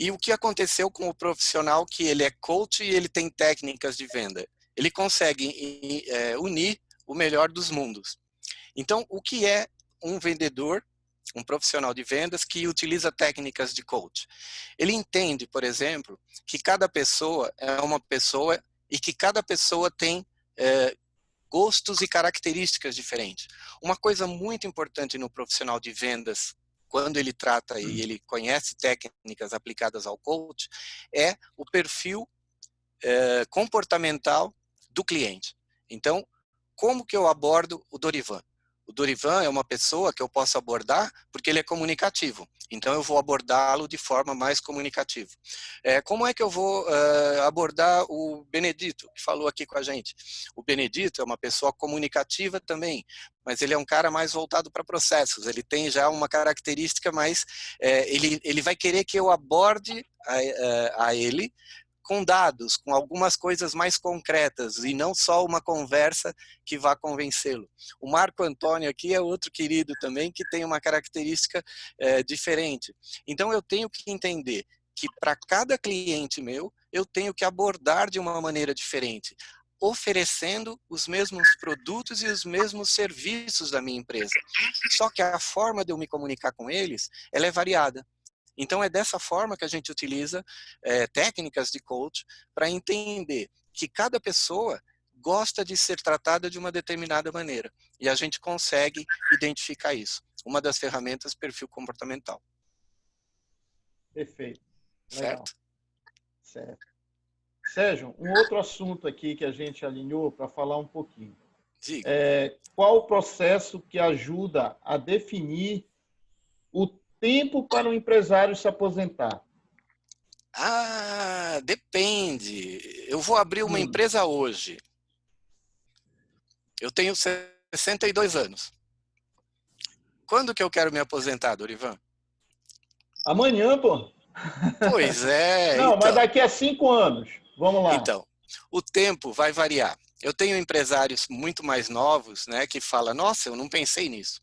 E o que aconteceu com o profissional que ele é coach e ele tem técnicas de venda? Ele consegue unir o melhor dos mundos. Então, o que é um vendedor um profissional de vendas que utiliza técnicas de coach. Ele entende, por exemplo, que cada pessoa é uma pessoa e que cada pessoa tem gostos e características diferentes. Uma coisa muito importante no profissional de vendas, quando ele trata e ele conhece técnicas aplicadas ao coach, é o perfil comportamental do cliente. Então, como que eu abordo o Dorivan? O Dorivan é uma pessoa que eu posso abordar porque ele é comunicativo. Então, eu vou abordá-lo de forma mais comunicativa. Como é que eu vou abordar o Benedito, que falou aqui com a gente? O Benedito é uma pessoa comunicativa também, mas ele é um cara mais voltado para processos. Ele tem já uma característica mais... ele vai querer que eu aborde a ele com dados, com algumas coisas mais concretas e não só uma conversa que vá convencê-lo. O Marco Antônio aqui é outro querido também que tem uma característica diferente. Então eu tenho que entender que para cada cliente meu, eu tenho que abordar de uma maneira diferente, oferecendo os mesmos produtos e os mesmos serviços da minha empresa. Só que a forma de eu me comunicar com eles, ela é variada. Então, é dessa forma que a gente utiliza técnicas de coach para entender que cada pessoa gosta de ser tratada de uma determinada maneira. E a gente consegue identificar isso. Uma das ferramentas, perfil comportamental. Perfeito. Legal. Certo? Certo. Sérgio, um outro assunto aqui que a gente alinhou para falar um pouquinho. Diga. Qual o processo que ajuda a definir o tempo para o empresário se aposentar? Depende. Eu vou abrir uma empresa hoje. Eu tenho 62 anos. Quando que eu quero me aposentar, Dorivan? Amanhã, pô. Pois é. Não, então, mas daqui a 5 anos. Vamos lá. Então, o tempo vai variar. Eu tenho empresários muito mais novos, né, que falam, nossa, eu não pensei nisso.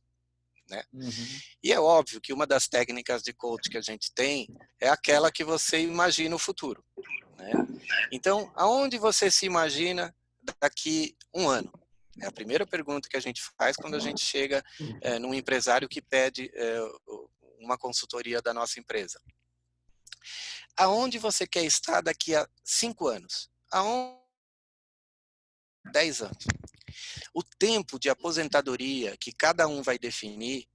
Né? Uhum. E é óbvio que uma das técnicas de coach que a gente tem é aquela que você imagina o futuro. Né? Então, aonde você se imagina daqui um ano? É a primeira pergunta que a gente faz quando a gente chega num empresário que pede uma consultoria da nossa empresa. Aonde você quer estar daqui a 5 anos? Aonde? 10 anos. O tempo de aposentadoria que cada um vai definir,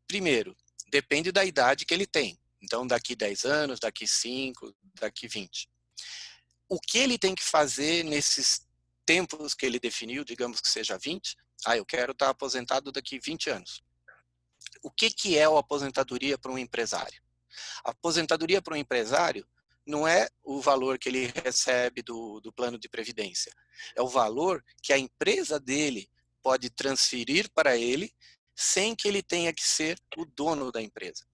primeiro, depende da idade que ele tem. Então, daqui 10 anos, daqui 5, daqui 20. O que ele tem que fazer nesses tempos que ele definiu, digamos que seja 20, eu quero estar aposentado daqui 20 anos. O que é a aposentadoria para um empresário? A aposentadoria para um empresário não é o valor que ele recebe do plano de previdência. É o valor que a empresa dele pode transferir para ele sem que ele tenha que ser o dono da empresa.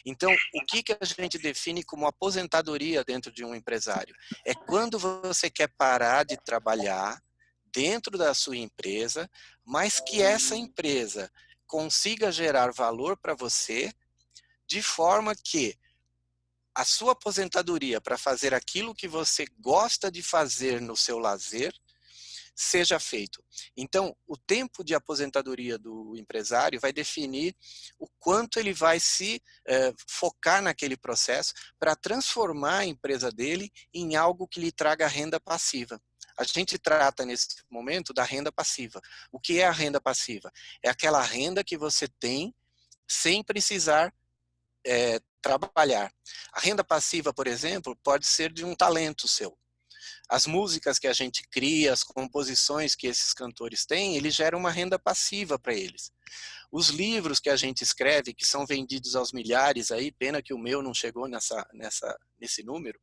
Então, o que a gente define como aposentadoria dentro de um empresário? É quando você quer parar de trabalhar dentro da sua empresa, mas que essa empresa consiga gerar valor para você, de forma que a sua aposentadoria para fazer aquilo que você gosta de fazer no seu lazer seja feito. Então, o tempo de aposentadoria do empresário vai definir o quanto ele vai se focar naquele processo para transformar a empresa dele em algo que lhe traga renda passiva. A gente trata nesse momento da renda passiva. O que é a renda passiva? É aquela renda que você tem sem precisar trabalhar. A renda passiva, por exemplo, pode ser de um talento seu. As músicas que a gente cria, as composições que esses cantores têm, eles geram uma renda passiva para eles. Os livros que a gente escreve, que são vendidos aos milhares, aí, pena que o meu não chegou nesse número,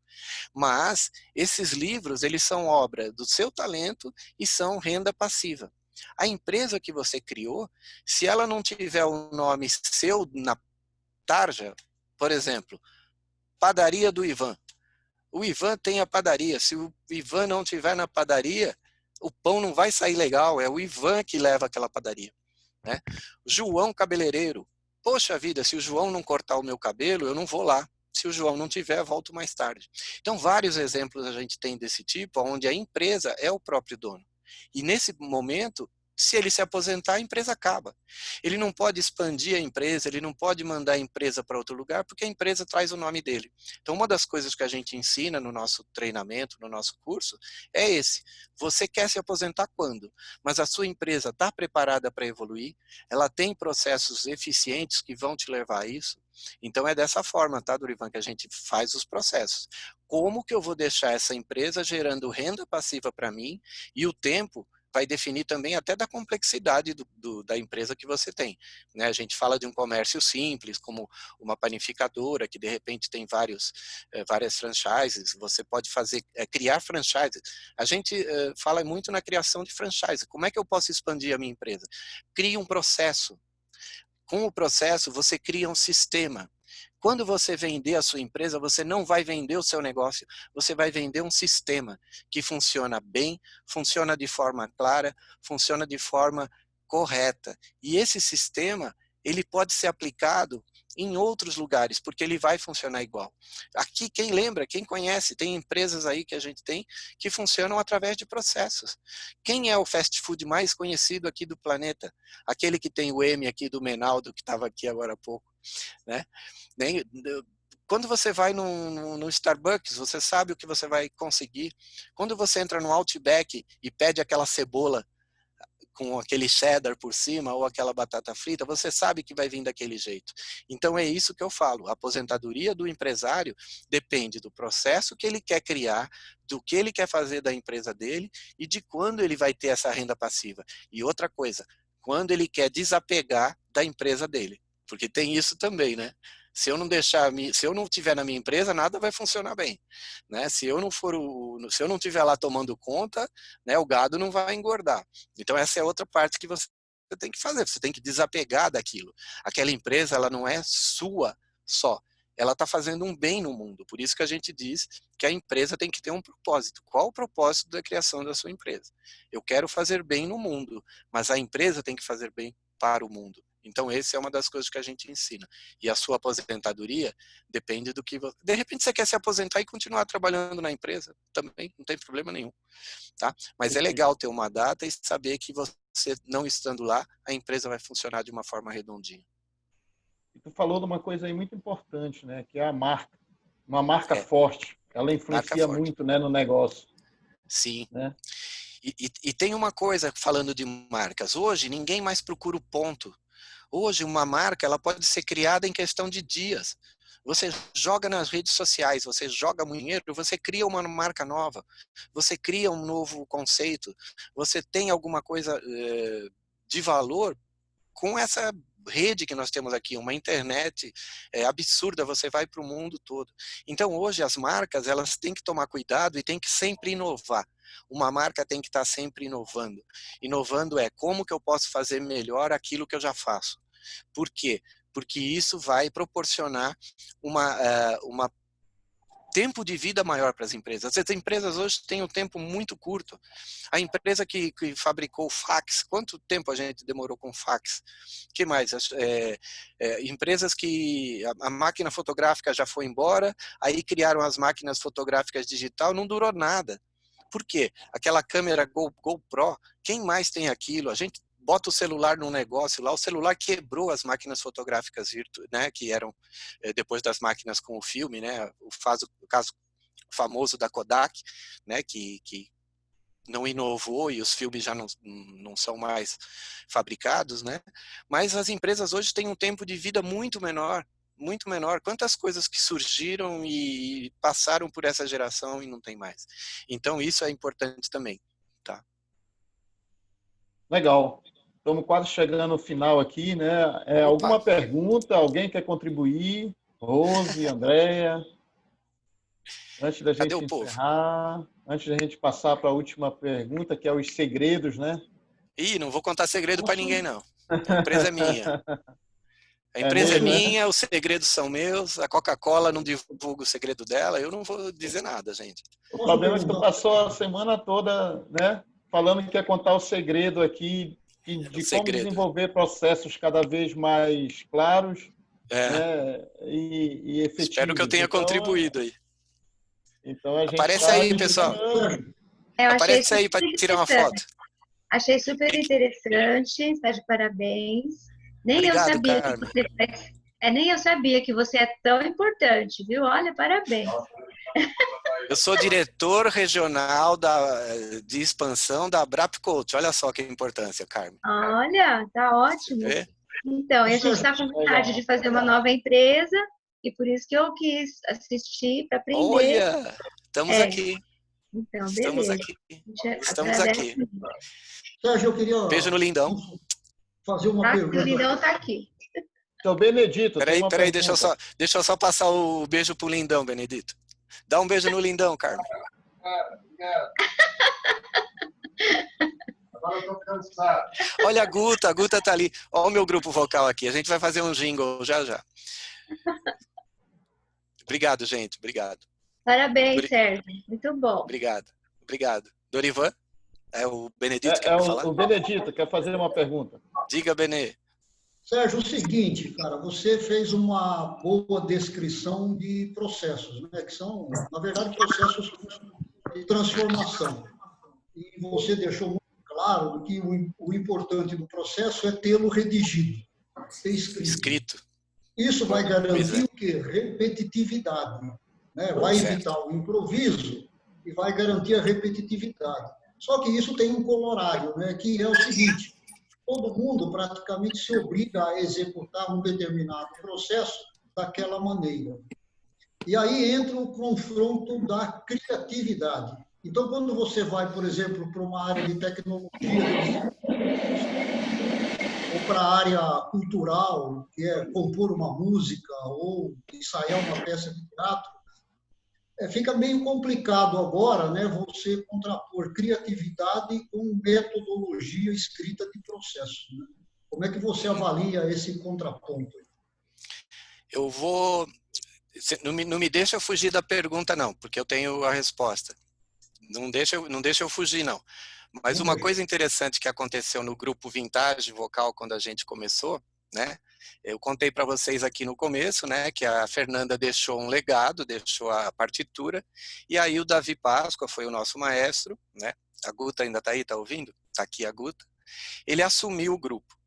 mas esses livros, eles são obra do seu talento e são renda passiva. A empresa que você criou, se ela não tiver o nome seu na tarja, por exemplo, padaria do Ivan. O Ivan tem a padaria. Se o Ivan não estiver na padaria, o pão não vai sair legal. É o Ivan que leva aquela padaria. Né? João cabeleireiro. Poxa vida, se o João não cortar o meu cabelo, eu não vou lá. Se o João não tiver, eu volto mais tarde. Então, vários exemplos a gente tem desse tipo, onde a empresa é o próprio dono. E nesse momento, Se ele se aposentar, a empresa acaba. Ele não pode expandir a empresa, ele não pode mandar a empresa para outro lugar, porque a empresa traz o nome dele. Então, uma das coisas que a gente ensina no nosso treinamento, no nosso curso, é esse. Você quer se aposentar quando? Mas a sua empresa está preparada para evoluir, ela tem processos eficientes que vão te levar a isso. Então, é dessa forma, tá, Dorivan, que a gente faz os processos. Como que eu vou deixar essa empresa gerando renda passiva para mim e o tempo vai definir também até da complexidade da empresa que você tem. Né? A gente fala de um comércio simples, como uma panificadora, que de repente tem várias franchises, você pode criar franchises. A gente fala muito na criação de franchise. Como é que eu posso expandir a minha empresa? Crie um processo. Com o processo, você cria um sistema. Quando você vender a sua empresa, você não vai vender o seu negócio, você vai vender um sistema que funciona bem, funciona de forma clara, funciona de forma correta. E esse sistema, ele pode ser aplicado em outros lugares, porque ele vai funcionar igual. Aqui, quem lembra, quem conhece, tem empresas aí que a gente tem que funcionam através de processos. Quem é o fast food mais conhecido aqui do planeta? Aquele que tem o M aqui do Menaldo, que estava aqui agora há pouco, né? Quando você vai no Starbucks, você sabe o que você vai conseguir. Quando você entra no Outback e pede aquela cebola com aquele cheddar por cima ou aquela batata frita, você sabe que vai vir daquele jeito. Então é isso que eu falo, a aposentadoria do empresário depende do processo que ele quer criar, do que ele quer fazer da empresa dele e de quando ele vai ter essa renda passiva. E outra coisa, quando ele quer desapegar da empresa dele, porque tem isso também, né? Se eu não tiver na minha empresa, nada vai funcionar bem, né? Se eu não tiver lá tomando conta, né, o gado não vai engordar. Então essa é outra parte que você tem que fazer. Você tem que desapegar daquilo. Aquela empresa, ela não é sua só. Ela está fazendo um bem no mundo. Por isso que a gente diz que a empresa tem que ter um propósito. Qual o propósito da criação da sua empresa? Eu quero fazer bem no mundo, mas a empresa tem que fazer bem para o mundo. Então, essa é uma das coisas que a gente ensina. E a sua aposentadoria depende do que você... De repente, você quer se aposentar e continuar trabalhando na empresa. Também, não tem problema nenhum. Tá? Mas é legal ter uma data e saber que você, não estando lá, a empresa vai funcionar de uma forma redondinha. E tu falou de uma coisa aí muito importante, né? Que é a marca. Uma marca forte. Ela influencia muito, né, no negócio. Sim. Né? E tem uma coisa, falando de marcas. Hoje, ninguém mais procura o ponto. Hoje, uma marca ela pode ser criada em questão de dias. Você joga nas redes sociais, você joga muito dinheiro, você cria uma marca nova, você cria um novo conceito, você tem alguma coisa de valor com essa rede que nós temos aqui, uma internet absurda, você vai para o mundo todo. Então, hoje, as marcas elas têm que tomar cuidado e têm que sempre inovar. Uma marca tem que estar sempre inovando. Inovando é como que eu posso fazer melhor aquilo que eu já faço. Por quê? Porque isso vai proporcionar uma tempo de vida maior para as empresas. As empresas hoje têm um tempo muito curto. A empresa que fabricou o fax, quanto tempo a gente demorou com o fax? Que mais? Empresas que a máquina fotográfica já foi embora, aí criaram as máquinas fotográficas digital, não durou nada. Por quê? Aquela câmera GoPro, quem mais tem aquilo? A gente bota o celular num negócio lá, o celular quebrou as máquinas fotográficas né, que eram depois das máquinas com o filme, né, o caso famoso da Kodak, né, que não inovou e os filmes já não são mais fabricados, né, mas as empresas hoje têm um tempo de vida muito menor. Quantas coisas que surgiram e passaram por essa geração e não tem mais. Então isso é importante também, tá? Legal. Estamos quase chegando no final aqui, né? Alguma pergunta? Alguém quer contribuir? Rose, Andréia? Antes da gente encerrar, antes da gente passar para a última pergunta, que é os segredos, né? Não vou contar segredo para ninguém, não. A empresa é minha. A empresa é minha, os segredos são meus, a Coca-Cola não divulga o segredo dela, eu não vou dizer nada, gente. O problema é que tu passou a semana toda, né, falando que quer contar o segredo aqui de como desenvolver processos cada vez mais claros, né, e efetivos. Espero que eu tenha contribuído aí. Então a gente aparece aí, pessoal. Aparece aí para tirar uma foto. Achei super interessante, está de parabéns. Nem eu Obrigado, sabia que Carmen. nem eu sabia que você é tão importante, viu? Olha, parabéns. Eu sou diretor regional de expansão da Abrap Coach. Olha só que importância, Carmen. Olha, tá ótimo. Vê? Então, e a gente está com vontade de fazer uma nova empresa e por isso que eu quis assistir para aprender. Olha, estamos aqui. Então, Estamos beleza. aqui. Estamos aqui. Sérgio, eu queria Beijo no Lindão. fazer uma pergunta. O Lindão está aqui. Então, Benedito, tem uma Peraí, pergunta. deixa eu só passar o beijo pro Lindão, Benedito. Dá um beijo no Lindão, Carmen. Obrigado. Agora eu tô cansado. Olha a Guta tá ali. Olha o meu grupo vocal aqui. A gente vai fazer um jingle já. Obrigado, gente. Obrigado. Parabéns, Sérgio. Muito bom. Obrigado. Dorivan? É o Benedito que quer falar? O Benedito quer fazer uma pergunta. Diga, Benê. Sérgio, o seguinte, cara, você fez uma boa descrição de processos, né, que são, na verdade, processos de transformação. E você deixou muito claro que o importante do processo é tê-lo redigido, ter escrito. Isso vai garantir o quê? Repetitividade. Né? Vai evitar o improviso e vai garantir a repetitividade. Só que isso tem um colorário, né, que é o seguinte: todo mundo praticamente se obriga a executar um determinado processo daquela maneira. E aí entra o confronto da criatividade. Então, quando você vai, por exemplo, para uma área de tecnologia, ou para a área cultural, que é compor uma música ou ensaiar uma peça de teatro, fica meio complicado agora, né, você contrapor criatividade com metodologia escrita de processo. Né? Como é que você avalia esse contraponto? Eu vou... Não me deixa eu fugir da pergunta, não, porque eu tenho a resposta. Não deixa eu fugir, não. Mas uma coisa interessante que aconteceu no grupo Vintage Vocal quando a gente começou, né? Eu contei para vocês aqui no começo, né, que a Fernanda deixou um legado, deixou a partitura, e aí o Davi Páscoa foi o nosso maestro, né? A Guta ainda está aí, está ouvindo? Está aqui a Guta. Ele assumiu o grupo.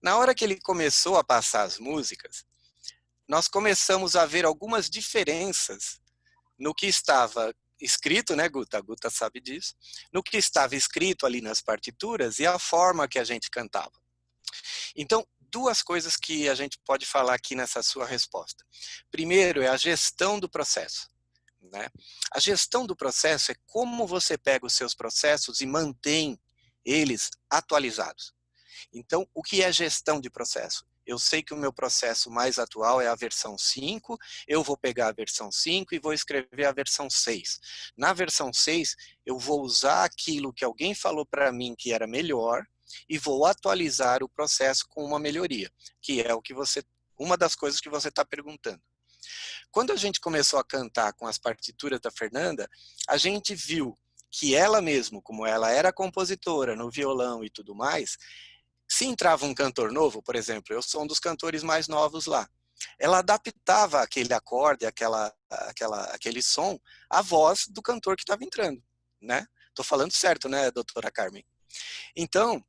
Na hora que ele começou a passar as músicas, nós começamos a ver algumas diferenças no que estava escrito, né, Guta? A Guta sabe disso. No que estava escrito ali nas partituras e a forma que a gente cantava. Então, duas coisas que a gente pode falar aqui nessa sua resposta. Primeiro é a gestão do processo. Né? A gestão do processo é como você pega os seus processos e mantém eles atualizados. Então, o que é gestão de processo? Eu sei que o meu processo mais atual é a versão 5, eu vou pegar a versão 5 e vou escrever a versão 6. Na versão 6, eu vou usar aquilo que alguém falou para mim que era melhor e vou atualizar o processo com uma melhoria, que é uma das coisas que você está perguntando. Quando a gente começou a cantar com as partituras da Fernanda, a gente viu que ela mesmo, como ela era compositora no violão e tudo mais, se entrava um cantor novo, por exemplo, eu sou um dos cantores mais novos lá, ela adaptava aquele acorde, aquele som, à voz do cantor que estava entrando, né? Tô falando certo, né, doutora Carmen? Então,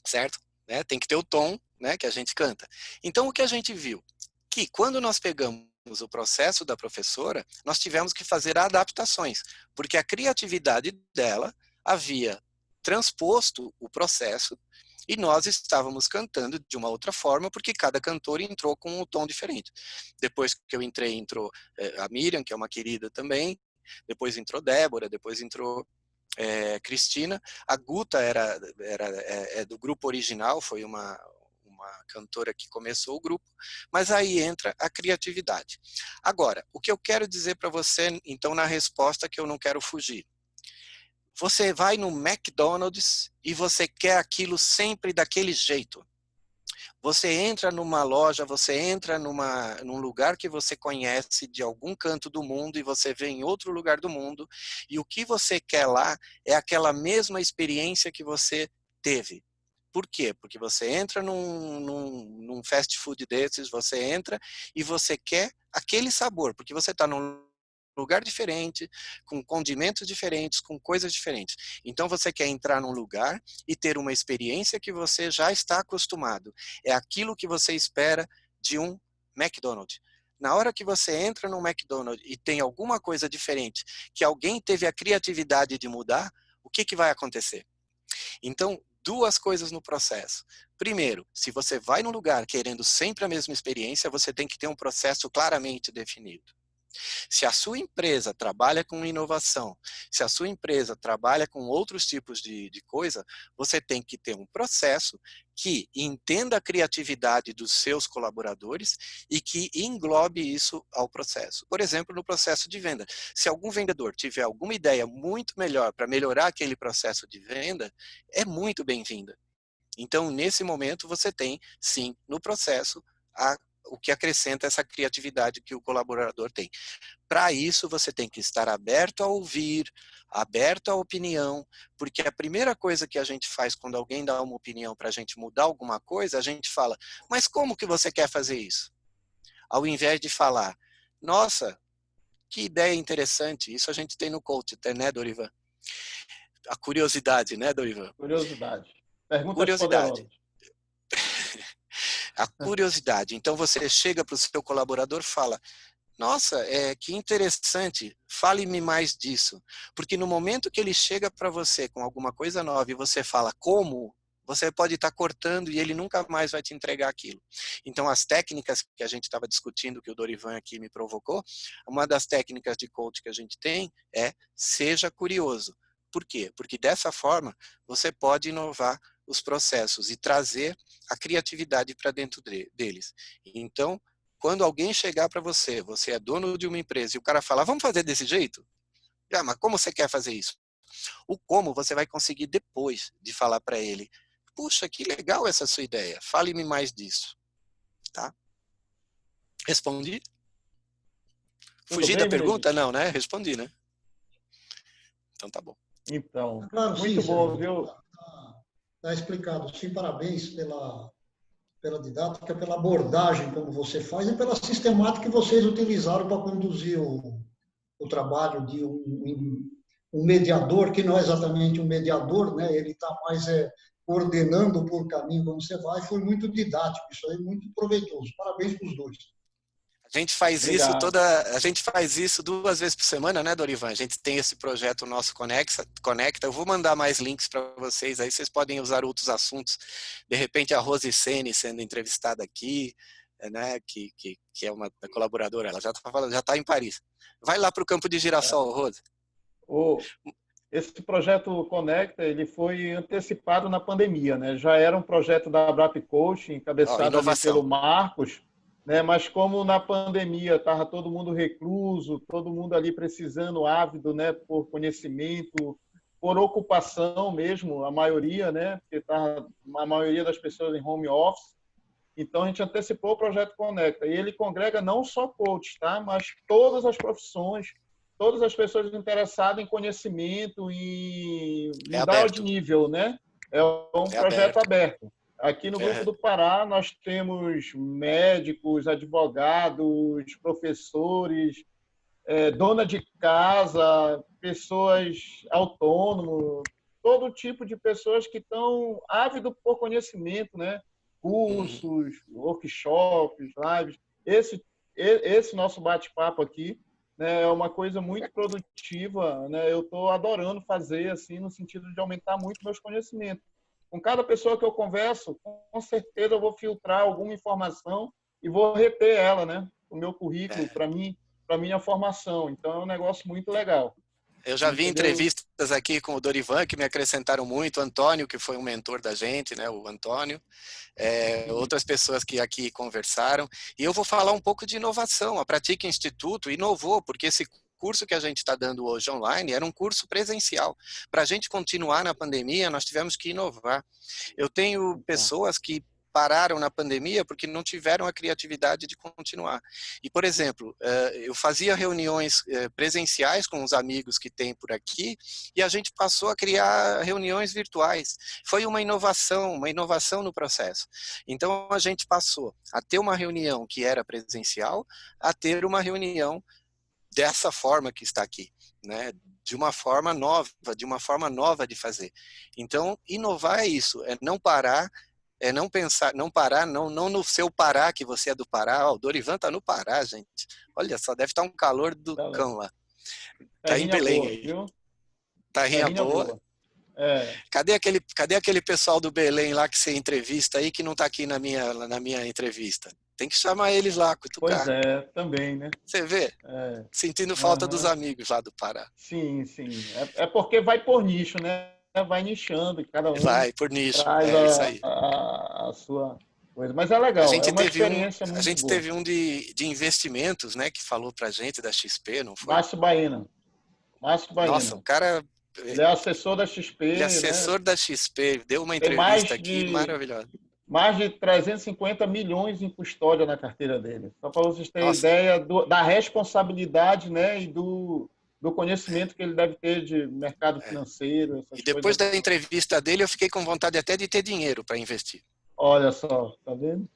certo? Né? Tem que ter o tom, né, que a gente canta. Então, o que a gente viu? Que quando nós pegamos o processo da professora, nós tivemos que fazer adaptações, porque a criatividade dela havia transposto o processo e nós estávamos cantando de uma outra forma, porque cada cantor entrou com um tom diferente. Depois que eu entrei, entrou a Miriam, que é uma querida também, depois entrou Débora, depois entrou Cristina. A Guta é do grupo original, foi uma cantora que começou o grupo, mas aí entra a criatividade. Agora, o que eu quero dizer para você, então, na resposta que eu não quero fugir. Você vai no McDonald's e você quer aquilo sempre daquele jeito. Você entra numa loja, você entra num lugar que você conhece de algum canto do mundo e você vê em outro lugar do mundo e o que você quer lá é aquela mesma experiência que você teve. Por quê? Porque você entra num fast food desses, você entra e você quer aquele sabor, porque você está num lugar diferente, com condimentos diferentes, com coisas diferentes. Então você quer entrar num lugar e ter uma experiência que você já está acostumado. É aquilo que você espera de um McDonald's. Na hora que você entra num McDonald's e tem alguma coisa diferente, que alguém teve a criatividade de mudar, o que vai acontecer? Então, duas coisas no processo. Primeiro, se você vai num lugar querendo sempre a mesma experiência, você tem que ter um processo claramente definido. Se a sua empresa trabalha com inovação, se a sua empresa trabalha com outros tipos de coisa, você tem que ter um processo que entenda a criatividade dos seus colaboradores e que englobe isso ao processo. Por exemplo, no processo de venda. Se algum vendedor tiver alguma ideia muito melhor para melhorar aquele processo de venda, é muito bem-vinda. Então, nesse momento, você tem, sim, no processo, o que acrescenta essa criatividade que o colaborador tem. Para isso, você tem que estar aberto a ouvir, aberto à opinião, porque a primeira coisa que a gente faz quando alguém dá uma opinião para a gente mudar alguma coisa, a gente fala, mas como que você quer fazer isso? Ao invés de falar, nossa, que ideia interessante, isso a gente tem no coach, né, Dorivan? A curiosidade, né, Dorivan? Curiosidade. Perguntas Curiosidade. poderosas. A curiosidade. Então você chega para o seu colaborador e fala, nossa, que interessante, fale-me mais disso. Porque no momento que ele chega para você com alguma coisa nova e você fala como, você pode estar cortando e ele nunca mais vai te entregar aquilo. Então as técnicas que a gente estava discutindo, que o Dorivan aqui me provocou, uma das técnicas de coach que a gente tem é seja curioso. Por quê? Porque dessa forma você pode inovar os processos e trazer a criatividade para dentro deles. Então, quando alguém chegar para você, você é dono de uma empresa e o cara falar, vamos fazer desse jeito? Mas como você quer fazer isso? O como você vai conseguir depois de falar para ele, puxa, que legal essa sua ideia, fale-me mais disso. Tá? Respondi? Fugi da pergunta? Não, né? Respondi, né? Então tá bom. Então, claro, muito sim, bom, viu? Está explicado. Sim, parabéns pela didática, pela abordagem como você faz e pela sistemática que vocês utilizaram para conduzir o trabalho de um mediador, que não é exatamente um mediador, né? Ele está mais coordenando por caminho como você vai. Foi muito didático, isso aí, muito proveitoso. Parabéns para os dois. A gente faz Obrigado. a gente faz isso 2 vezes por semana, né, Dorivan? A gente tem esse projeto nosso Conecta. Eu vou mandar mais links para vocês, aí vocês podem usar outros assuntos. De repente a Rose Sene sendo entrevistada aqui, né, que é uma colaboradora, ela já está em Paris. Vai lá para o Campo de Girassol, Rose. Esse projeto Conecta, ele foi antecipado na pandemia, né? Já era um projeto da Abrap Coach, encabeçado ali pelo Marcos, né? Mas como na pandemia estava todo mundo recluso, todo mundo ali precisando, ávido, né? Por conhecimento, por ocupação mesmo, a maioria, né? Porque estava a maioria das pessoas em home office. Então a gente antecipou o projeto Conecta. E ele congrega não só coach, tá? Mas todas as profissões, todas as pessoas interessadas em conhecimento e mudar de nível, né? É um projeto aberto. Aqui no Grupo do Pará nós temos médicos, advogados, professores, dona de casa, pessoas autônomas, todo tipo de pessoas que estão ávidos por conhecimento, né? Cursos, workshops, lives. Esse nosso bate-papo aqui, né, é uma coisa muito produtiva, né? Eu estou adorando fazer assim no sentido de aumentar muito meus conhecimentos. Com cada pessoa que eu converso, com certeza eu vou filtrar alguma informação e vou reter ela, né? O meu currículo para minha formação. Então é um negócio muito legal. Eu já vi entrevistas aqui com o Dorivan que me acrescentaram muito, o Antônio, que foi um mentor da gente, né, o Antônio, outras pessoas que aqui conversaram, e eu vou falar um pouco de inovação. A Pratica Instituto inovou, porque esse curso que a gente está dando hoje online era um curso presencial. Para a gente continuar na pandemia, nós tivemos que inovar. Eu tenho pessoas que pararam na pandemia porque não tiveram a criatividade de continuar. E, por exemplo, eu fazia reuniões presenciais com os amigos que tem por aqui e a gente passou a criar reuniões virtuais. Foi uma inovação no processo. Então, a gente passou a ter uma reunião que era presencial a ter uma reunião dessa forma que está aqui, né? De uma forma nova de fazer. Então, inovar é isso, é não parar, é não pensar, não parar, não no seu Pará, que você é do Pará. O Dorivan tá no Pará, gente. Olha só, deve estar um calor do cão lá. Tá em Belém boa, aí. Viu? Terrinha boa. É. Cadê aquele pessoal do Belém lá que você entrevista aí, que não tá aqui na minha entrevista? Tem que chamar eles lá, cutucar. Pois é, também, né? Você vê? É. Sentindo falta dos amigos lá do Pará. Sim. É porque vai por nicho, né? Vai nichando e cada um vai por nicho. traz isso aí. a sua coisa. Mas é legal, é uma experiência muito boa. A gente teve um de investimentos, né, que falou pra gente da XP, não foi? Márcio Baína. Nossa, o cara... Ele é assessor da XP. Ele é assessor, né, da XP, deu uma entrevista aqui maravilhosa. Mais de 350 milhões em custódia na carteira dele. Só para vocês terem ideia da responsabilidade, né, e do conhecimento que ele deve ter de mercado financeiro. E depois da entrevista dele, eu fiquei com vontade até de ter dinheiro para investir. Olha só, tá vendo?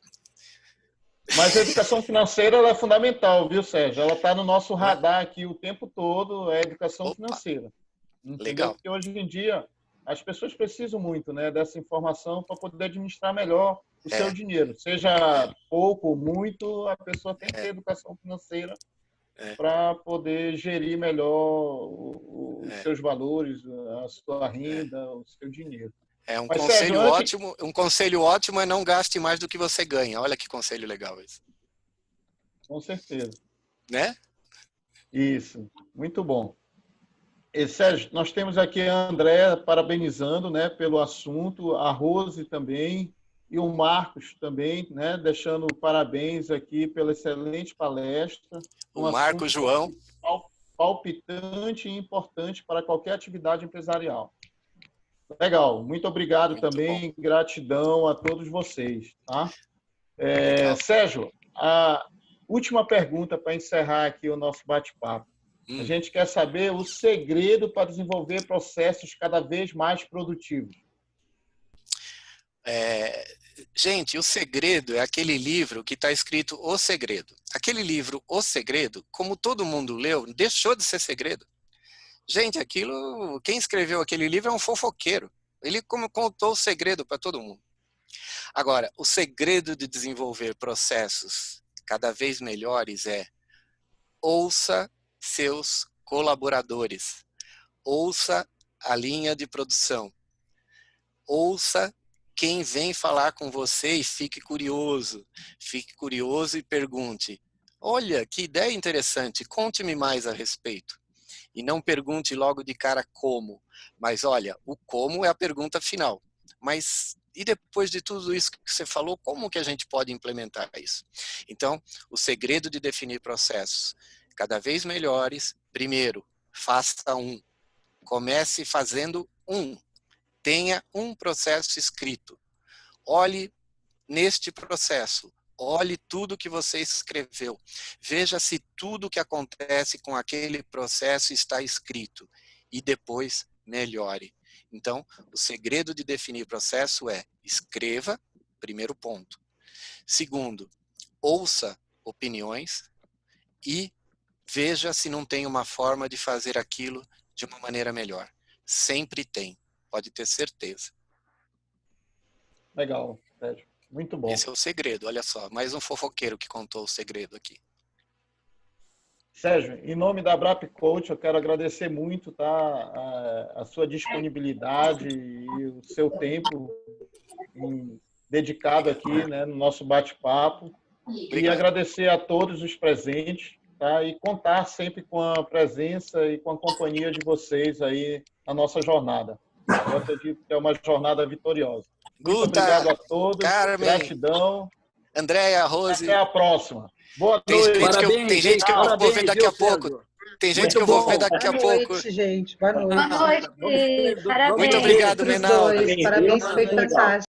Mas a educação financeira ela é fundamental, viu, Sérgio? Ela está no nosso radar aqui o tempo todo, é a educação financeira. Entendeu? Legal. Porque hoje em dia as pessoas precisam muito, né, dessa informação para poder administrar melhor o seu dinheiro. Seja pouco ou muito, a pessoa tem que ter educação financeira para poder gerir melhor os seus valores, a sua renda, o seu dinheiro. Um conselho ótimo é não gaste mais do que você ganha. Olha que conselho legal esse. Com certeza. Né? Isso, muito bom. E, Sérgio, nós temos aqui a Andréa parabenizando, né, pelo assunto, a Rose também, e o Marcos também, né, deixando parabéns aqui pela excelente palestra. O Marcos João. Palpitante e importante para qualquer atividade empresarial. Legal, muito obrigado também, gratidão a todos vocês. Tá? Sérgio, a última pergunta para encerrar aqui o nosso bate-papo. A gente quer saber o segredo para desenvolver processos cada vez mais produtivos. Gente, o segredo é aquele livro que está escrito O Segredo. Aquele livro, O Segredo, como todo mundo leu, deixou de ser segredo. Gente, quem escreveu aquele livro é um fofoqueiro. Ele contou o segredo para todo mundo. Agora, o segredo de desenvolver processos cada vez melhores é ouça seus colaboradores, ouça a linha de produção, ouça quem vem falar com você e fique curioso e pergunte, olha, que ideia interessante, conte-me mais a respeito. E não pergunte logo de cara como, mas olha, o como é a pergunta final. Mas e depois de tudo isso que você falou, como que a gente pode implementar isso? Então, o segredo de definir processos cada vez melhores, primeiro, faça um. Comece fazendo um. Tenha um processo escrito. Olhe neste processo. Olhe tudo que você escreveu. Veja se tudo que acontece com aquele processo está escrito. E depois, melhore. Então, o segredo de definir processo é escreva, primeiro ponto. Segundo, ouça opiniões e veja se não tem uma forma de fazer aquilo de uma maneira melhor. Sempre tem, pode ter certeza. Legal, Sérgio. Muito bom. Esse é o segredo, olha só. Mais um fofoqueiro que contou o segredo aqui. Sérgio, em nome da Brap Coach, eu quero agradecer muito, tá, a sua disponibilidade e o seu tempo dedicado aqui, né, no nosso bate-papo. E agradecer a todos os presentes, tá, e contar sempre com a presença e com a companhia de vocês aí na nossa jornada. Eu acredito que é uma jornada vitoriosa. Muito obrigado a todos. Carmen, gratidão. Andréia, Rose. Até a próxima. Boa noite. Tem gente que eu vou ver daqui a pouco. Tem gente que eu vou ver daqui a pouco. Boa noite, gente. Boa noite. Boa noite. Parabéns. Muito obrigado, Menaldo. Parabéns, foi fantástico.